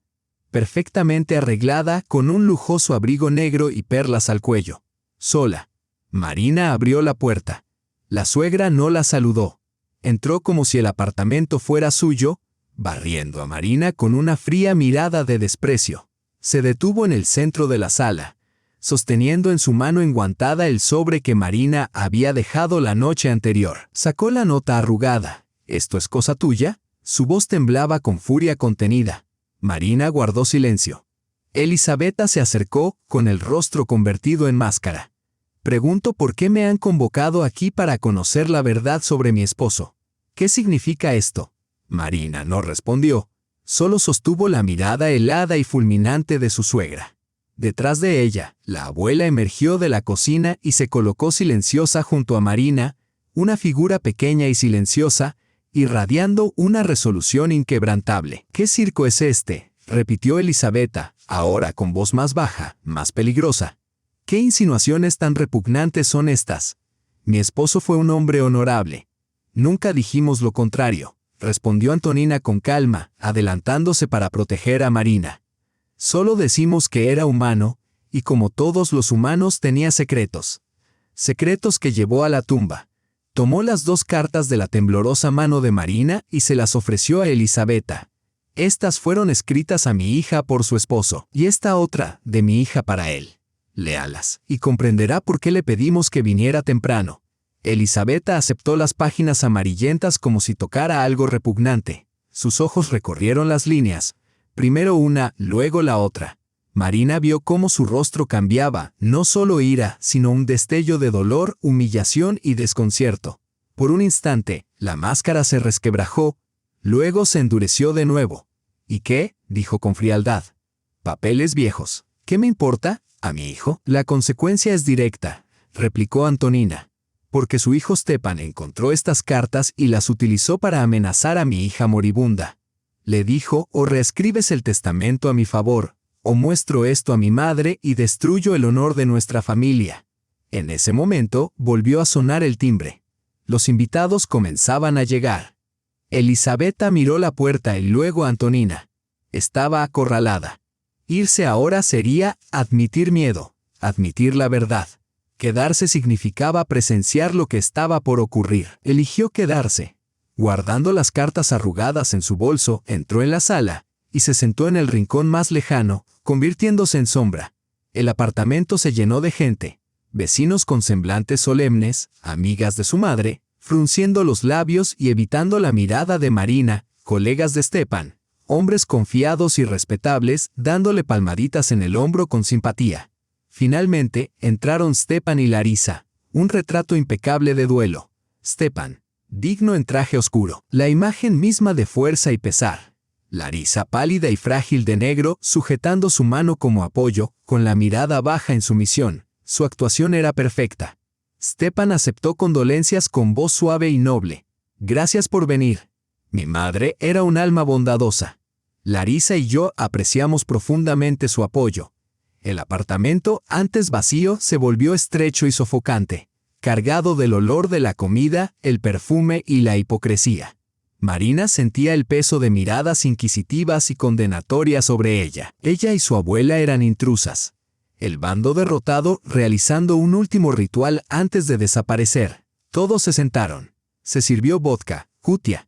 Perfectamente arreglada, con un lujoso abrigo negro y perlas al cuello. Sola. Marina abrió la puerta. La suegra no la saludó. Entró como si el apartamento fuera suyo, barriendo a Marina con una fría mirada de desprecio. Se detuvo en el centro de la sala, sosteniendo en su mano enguantada el sobre que Marina había dejado la noche anterior. Sacó la nota arrugada. ¿Esto es cosa tuya? Su voz temblaba con furia contenida. Marina guardó silencio. Elisabetta se acercó, con el rostro convertido en máscara. Pregunto por qué me han convocado aquí para conocer la verdad sobre mi esposo. ¿Qué significa esto? Marina no respondió. Solo sostuvo la mirada helada y fulminante de su suegra. Detrás de ella, la abuela emergió de la cocina y se colocó silenciosa junto a Marina, una figura pequeña y silenciosa, irradiando una resolución inquebrantable. ¿Qué circo es este?, repitió Elisabetta, ahora con voz más baja, más peligrosa. ¿Qué insinuaciones tan repugnantes son estas? Mi esposo fue un hombre honorable. Nunca dijimos lo contrario, respondió Antonina con calma, adelantándose para proteger a Marina. Solo decimos que era humano, y como todos los humanos tenía secretos. Secretos que llevó a la tumba. Tomó las 2 cartas de la temblorosa mano de Marina y se las ofreció a Elisabetta. Estas fueron escritas a mi hija por su esposo, y esta otra, de mi hija para él. Léalas, y comprenderá por qué le pedimos que viniera temprano. Elisabetta aceptó las páginas amarillentas como si tocara algo repugnante. Sus ojos recorrieron las líneas. Primero una, luego la otra. Marina vio cómo su rostro cambiaba, no solo ira, sino un destello de dolor, humillación y desconcierto. Por un instante, la máscara se resquebrajó, luego se endureció de nuevo. ¿Y qué?, dijo con frialdad. Papeles viejos. ¿Qué me importa? ¿A mi hijo? La consecuencia es directa, replicó Antonina. Porque su hijo Stepan encontró estas cartas y las utilizó para amenazar a mi hija moribunda. Le dijo, o reescribes el testamento a mi favor, o muestro esto a mi madre y destruyo el honor de nuestra familia. En ese momento, volvió a sonar el timbre. Los invitados comenzaban a llegar. Elisabetta miró la puerta y luego a Antonina. Estaba acorralada. Irse ahora sería admitir miedo, admitir la verdad. Quedarse significaba presenciar lo que estaba por ocurrir. Eligió quedarse. Guardando las cartas arrugadas en su bolso, entró en la sala y se sentó en el rincón más lejano, convirtiéndose en sombra. El apartamento se llenó de gente, vecinos con semblantes solemnes, amigas de su madre, frunciendo los labios y evitando la mirada de Marina, colegas de Stepan, hombres confiados y respetables, dándole palmaditas en el hombro con simpatía. Finalmente, entraron Stepan y Larisa, un retrato impecable de duelo. Stepan, digno en traje oscuro, la imagen misma de fuerza y pesar. Larisa pálida y frágil de negro, sujetando su mano como apoyo, con la mirada baja en sumisión. Su actuación era perfecta. Stepan aceptó condolencias con voz suave y noble. Gracias por venir. Mi madre era un alma bondadosa. Larisa y yo apreciamos profundamente su apoyo. El apartamento, antes vacío, se volvió estrecho y sofocante, cargado del olor de la comida, el perfume y la hipocresía. Marina sentía el peso de miradas inquisitivas y condenatorias sobre ella. Ella y su abuela eran intrusas. El bando derrotado realizando un último ritual antes de desaparecer. Todos se sentaron. Se sirvió vodka, kutia.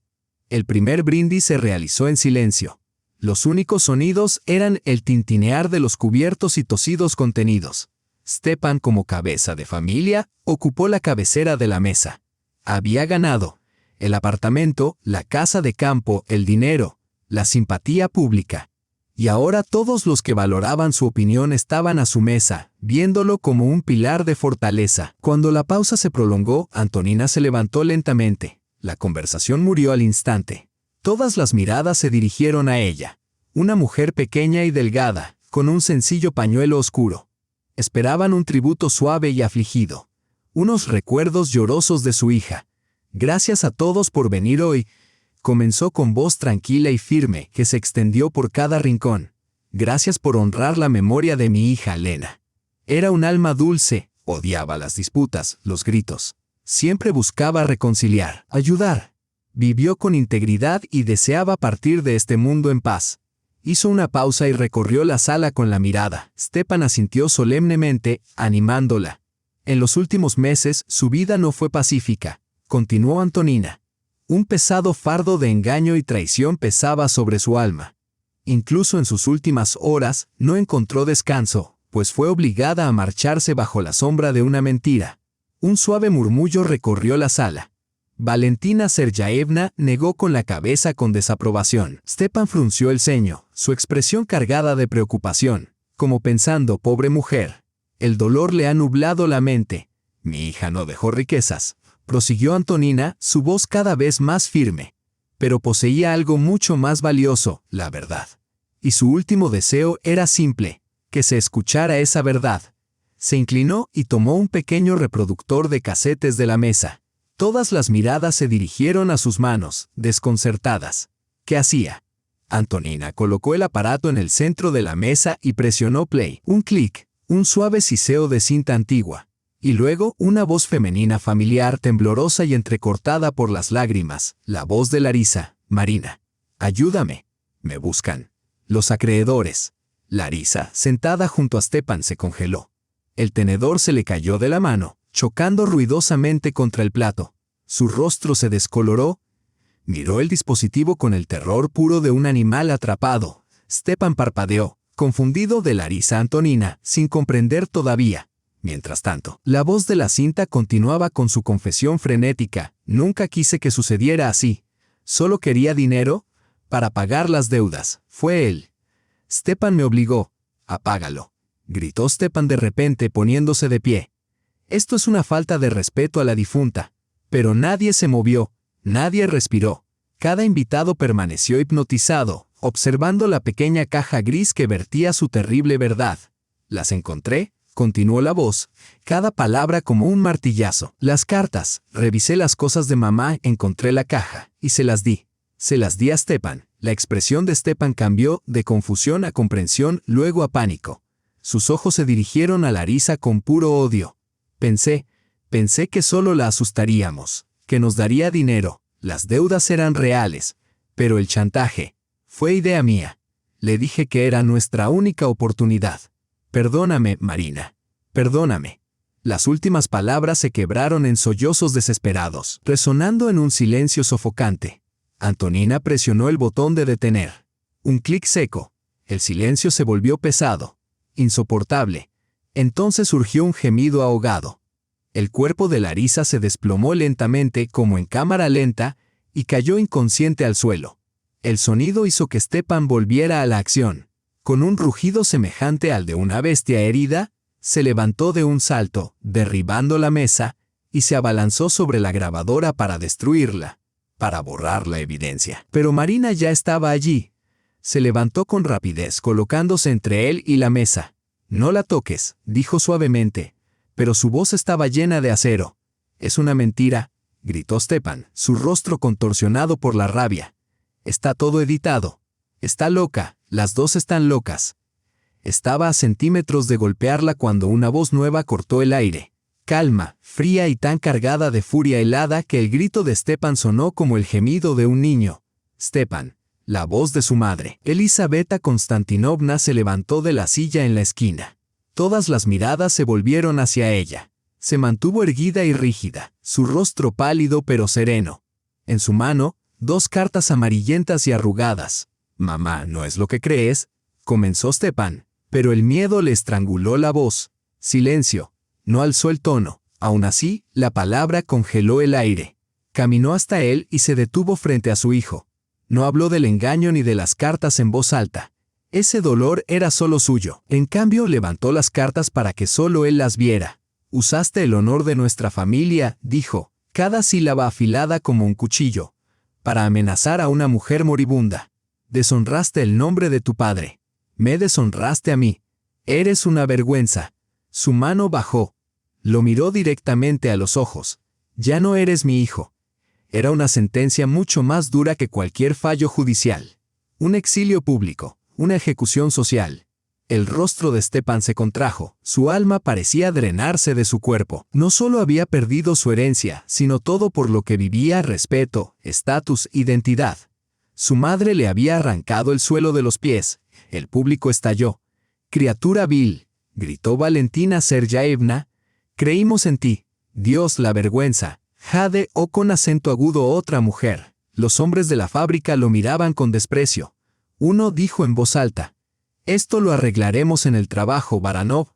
El primer brindis se realizó en silencio. Los únicos sonidos eran el tintinear de los cubiertos y tosidos contenidos. Stepan, como cabeza de familia, ocupó la cabecera de la mesa. Había ganado. El apartamento, la casa de campo, el dinero, la simpatía pública. Y ahora todos los que valoraban su opinión estaban a su mesa, viéndolo como un pilar de fortaleza. Cuando la pausa se prolongó, Antonina se levantó lentamente. La conversación murió al instante. Todas las miradas se dirigieron a ella. Una mujer pequeña y delgada, con un sencillo pañuelo oscuro. Esperaban un tributo suave y afligido. Unos recuerdos llorosos de su hija. Gracias a todos por venir hoy, comenzó con voz tranquila y firme que se extendió por cada rincón. Gracias por honrar la memoria de mi hija Elena. Era un alma dulce, odiaba las disputas, los gritos. Siempre buscaba reconciliar, ayudar. Vivió con integridad y deseaba partir de este mundo en paz. Hizo una pausa y recorrió la sala con la mirada. Stepan asintió solemnemente, animándola. En los últimos meses, su vida no fue pacífica. Continuó Antonina. Un pesado fardo de engaño y traición pesaba sobre su alma. Incluso en sus últimas horas, no encontró descanso, pues fue obligada a marcharse bajo la sombra de una mentira. Un suave murmullo recorrió la sala. Valentina Seryaevna negó con la cabeza con desaprobación. Stepan frunció el ceño, su expresión cargada de preocupación, como pensando, pobre mujer. El dolor le ha nublado la mente. Mi hija no dejó riquezas. Prosiguió Antonina, su voz cada vez más firme. Pero poseía algo mucho más valioso, la verdad. Y su último deseo era simple, que se escuchara esa verdad. Se inclinó y tomó un pequeño reproductor de casetes de la mesa. Todas las miradas se dirigieron a sus manos, desconcertadas. ¿Qué hacía? Antonina colocó el aparato en el centro de la mesa y presionó play. Un clic, un suave siseo de cinta antigua. Y luego una voz femenina familiar, temblorosa y entrecortada por las lágrimas, la voz de Larisa. Marina, ayúdame. Me buscan. Los acreedores. Larisa, sentada junto a Stepan, se congeló. El tenedor se le cayó de la mano, chocando ruidosamente contra el plato. Su rostro se descoloró. Miró el dispositivo con el terror puro de un animal atrapado. Stepan parpadeó, confundido de Larisa Antonina, sin comprender todavía. Mientras tanto, la voz de la cinta continuaba con su confesión frenética. Nunca quise que sucediera así. Solo quería dinero para pagar las deudas. Fue él. Stepan me obligó. Apágalo. Gritó Stepan de repente poniéndose de pie. Esto es una falta de respeto a la difunta. Pero nadie se movió, nadie respiró. Cada invitado permaneció hipnotizado, observando la pequeña caja gris que vertía su terrible verdad. Las encontré. Continuó la voz, cada palabra como un martillazo. Las cartas, revisé las cosas de mamá, encontré la caja, y se las di. Se las di a Stepan. La expresión de Stepan cambió de confusión a comprensión, luego a pánico. Sus ojos se dirigieron a Larisa con puro odio. Pensé que solo la asustaríamos, que nos daría dinero, las deudas eran reales, pero el chantaje fue idea mía. Le dije que era nuestra única oportunidad. Perdóname, Marina. Perdóname. Las últimas palabras se quebraron en sollozos desesperados, resonando en un silencio sofocante. Antonina presionó el botón de detener. Un clic seco. El silencio se volvió pesado, insoportable. Entonces surgió un gemido ahogado. El cuerpo de Larisa se desplomó lentamente como en cámara lenta y cayó inconsciente al suelo. El sonido hizo que Stepan volviera a la acción. Con un rugido semejante al de una bestia herida, se levantó de un salto, derribando la mesa, y se abalanzó sobre la grabadora para destruirla, para borrar la evidencia. Pero Marina ya estaba allí. Se levantó con rapidez, colocándose entre él y la mesa. No la toques, dijo suavemente, pero su voz estaba llena de acero. Es una mentira, gritó Stepan, su rostro contorsionado por la rabia. Está todo editado. Está loca. Las dos están locas. Estaba a centímetros de golpearla cuando una voz nueva cortó el aire. calma, fría y tan cargada de furia helada que el grito de Stepan sonó como el gemido de un niño. Stepan, la voz de su madre. Elisabeta Konstantinovna se levantó de la silla en la esquina. Todas las miradas se volvieron hacia ella. Se mantuvo erguida y rígida, su rostro pálido pero sereno. En su mano, 2 cartas amarillentas y arrugadas. «Mamá, ¿no es lo que crees?», comenzó Stepan, pero el miedo le estranguló la voz. «Silencio». No alzó el tono. Aún así, la palabra congeló el aire. Caminó hasta él y se detuvo frente a su hijo. No habló del engaño ni de las cartas en voz alta. Ese dolor era solo suyo. En cambio, levantó las cartas para que solo él las viera. «Usaste el honor de nuestra familia», dijo, cada sílaba afilada como un cuchillo, «para amenazar a una mujer moribunda. Deshonraste el nombre de tu padre. Me deshonraste a mí. Eres una vergüenza». Su mano bajó. Lo miró directamente a los ojos. «Ya no eres mi hijo». Era una sentencia mucho más dura que cualquier fallo judicial. Un exilio público, una ejecución social. El rostro de Stepan se contrajo, su alma parecía drenarse de su cuerpo. No solo había perdido su herencia, sino todo por lo que vivía: respeto, estatus, identidad. Su madre le había arrancado el suelo de los pies. El público estalló. «Criatura vil», gritó Valentina Sergeevna, «creímos en ti». «Dios, la vergüenza». «Jade», o con acento agudo otra mujer. Los hombres de la fábrica lo miraban con desprecio. Uno dijo en voz alta: «Esto lo arreglaremos en el trabajo, Baranov».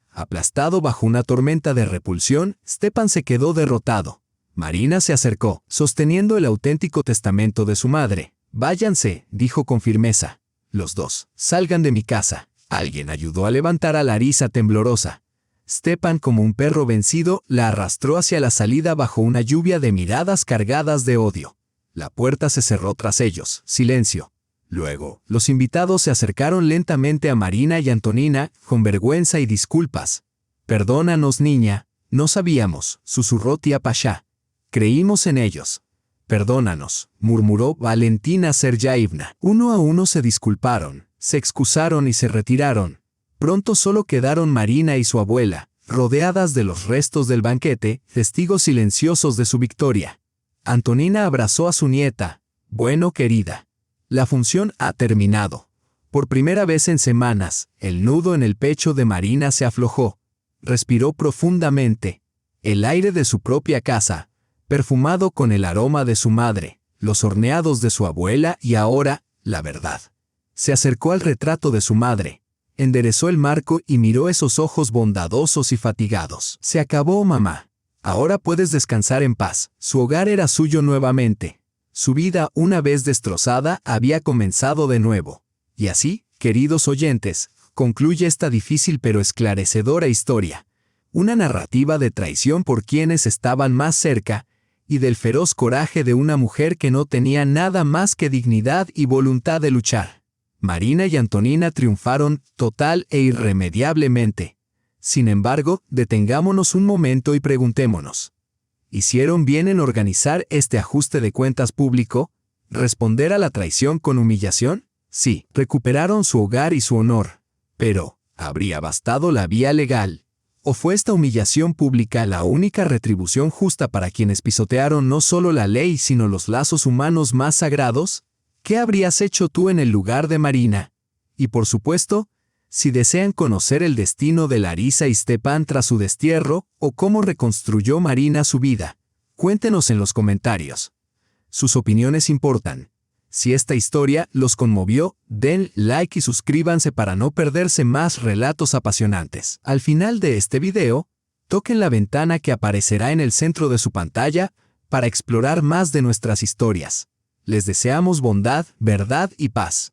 Aplastado bajo una tormenta de repulsión, Stepan se quedó derrotado. Marina se acercó, sosteniendo el auténtico testamento de su madre. «Váyanse», dijo con firmeza. «Los dos, salgan de mi casa». Alguien ayudó a levantar a Larisa temblorosa. Stepan, como un perro vencido, la arrastró hacia la salida bajo una lluvia de miradas cargadas de odio. La puerta se cerró tras ellos. Silencio. Luego, los invitados se acercaron lentamente a Marina y Antonina, con vergüenza y disculpas. «Perdónanos, niña, no sabíamos», susurró tía Pasha. «Creímos en ellos». «Perdónanos», murmuró Valentina Sergeevna. Uno a uno se disculparon, se excusaron y se retiraron. Pronto solo quedaron Marina y su abuela, rodeadas de los restos del banquete, testigos silenciosos de su victoria. Antonina abrazó a su nieta. «Bueno, querida, la función ha terminado». Por primera vez en semanas, el nudo en el pecho de Marina se aflojó. Respiró profundamente. El aire de su propia casa, perfumado con el aroma de su madre, los horneados de su abuela y ahora, la verdad. Se acercó al retrato de su madre. Enderezó el marco y miró esos ojos bondadosos y fatigados. «Se acabó, mamá. Ahora puedes descansar en paz». Su hogar era suyo nuevamente. Su vida, una vez destrozada, había comenzado de nuevo. Y así, queridos oyentes, concluye esta difícil pero esclarecedora historia. Una narrativa de traición por quienes estaban más cerca y del feroz coraje de una mujer que no tenía nada más que dignidad y voluntad de luchar. Marina y Antonina triunfaron total e irremediablemente. Sin embargo, detengámonos un momento y preguntémonos: ¿hicieron bien en organizar este ajuste de cuentas público? ¿Responder a la traición con humillación? Sí, recuperaron su hogar y su honor. Pero, ¿habría bastado la vía legal? ¿O fue esta humillación pública la única retribución justa para quienes pisotearon no solo la ley sino los lazos humanos más sagrados? ¿Qué habrías hecho tú en el lugar de Marina? Y por supuesto, si desean conocer el destino de Larisa y Stepan tras su destierro o cómo reconstruyó Marina su vida, cuéntenos en los comentarios. Sus opiniones importan. Si esta historia los conmovió, den like y suscríbanse para no perderse más relatos apasionantes. Al final de este video, toquen la ventana que aparecerá en el centro de su pantalla para explorar más de nuestras historias. Les deseamos bondad, verdad y paz.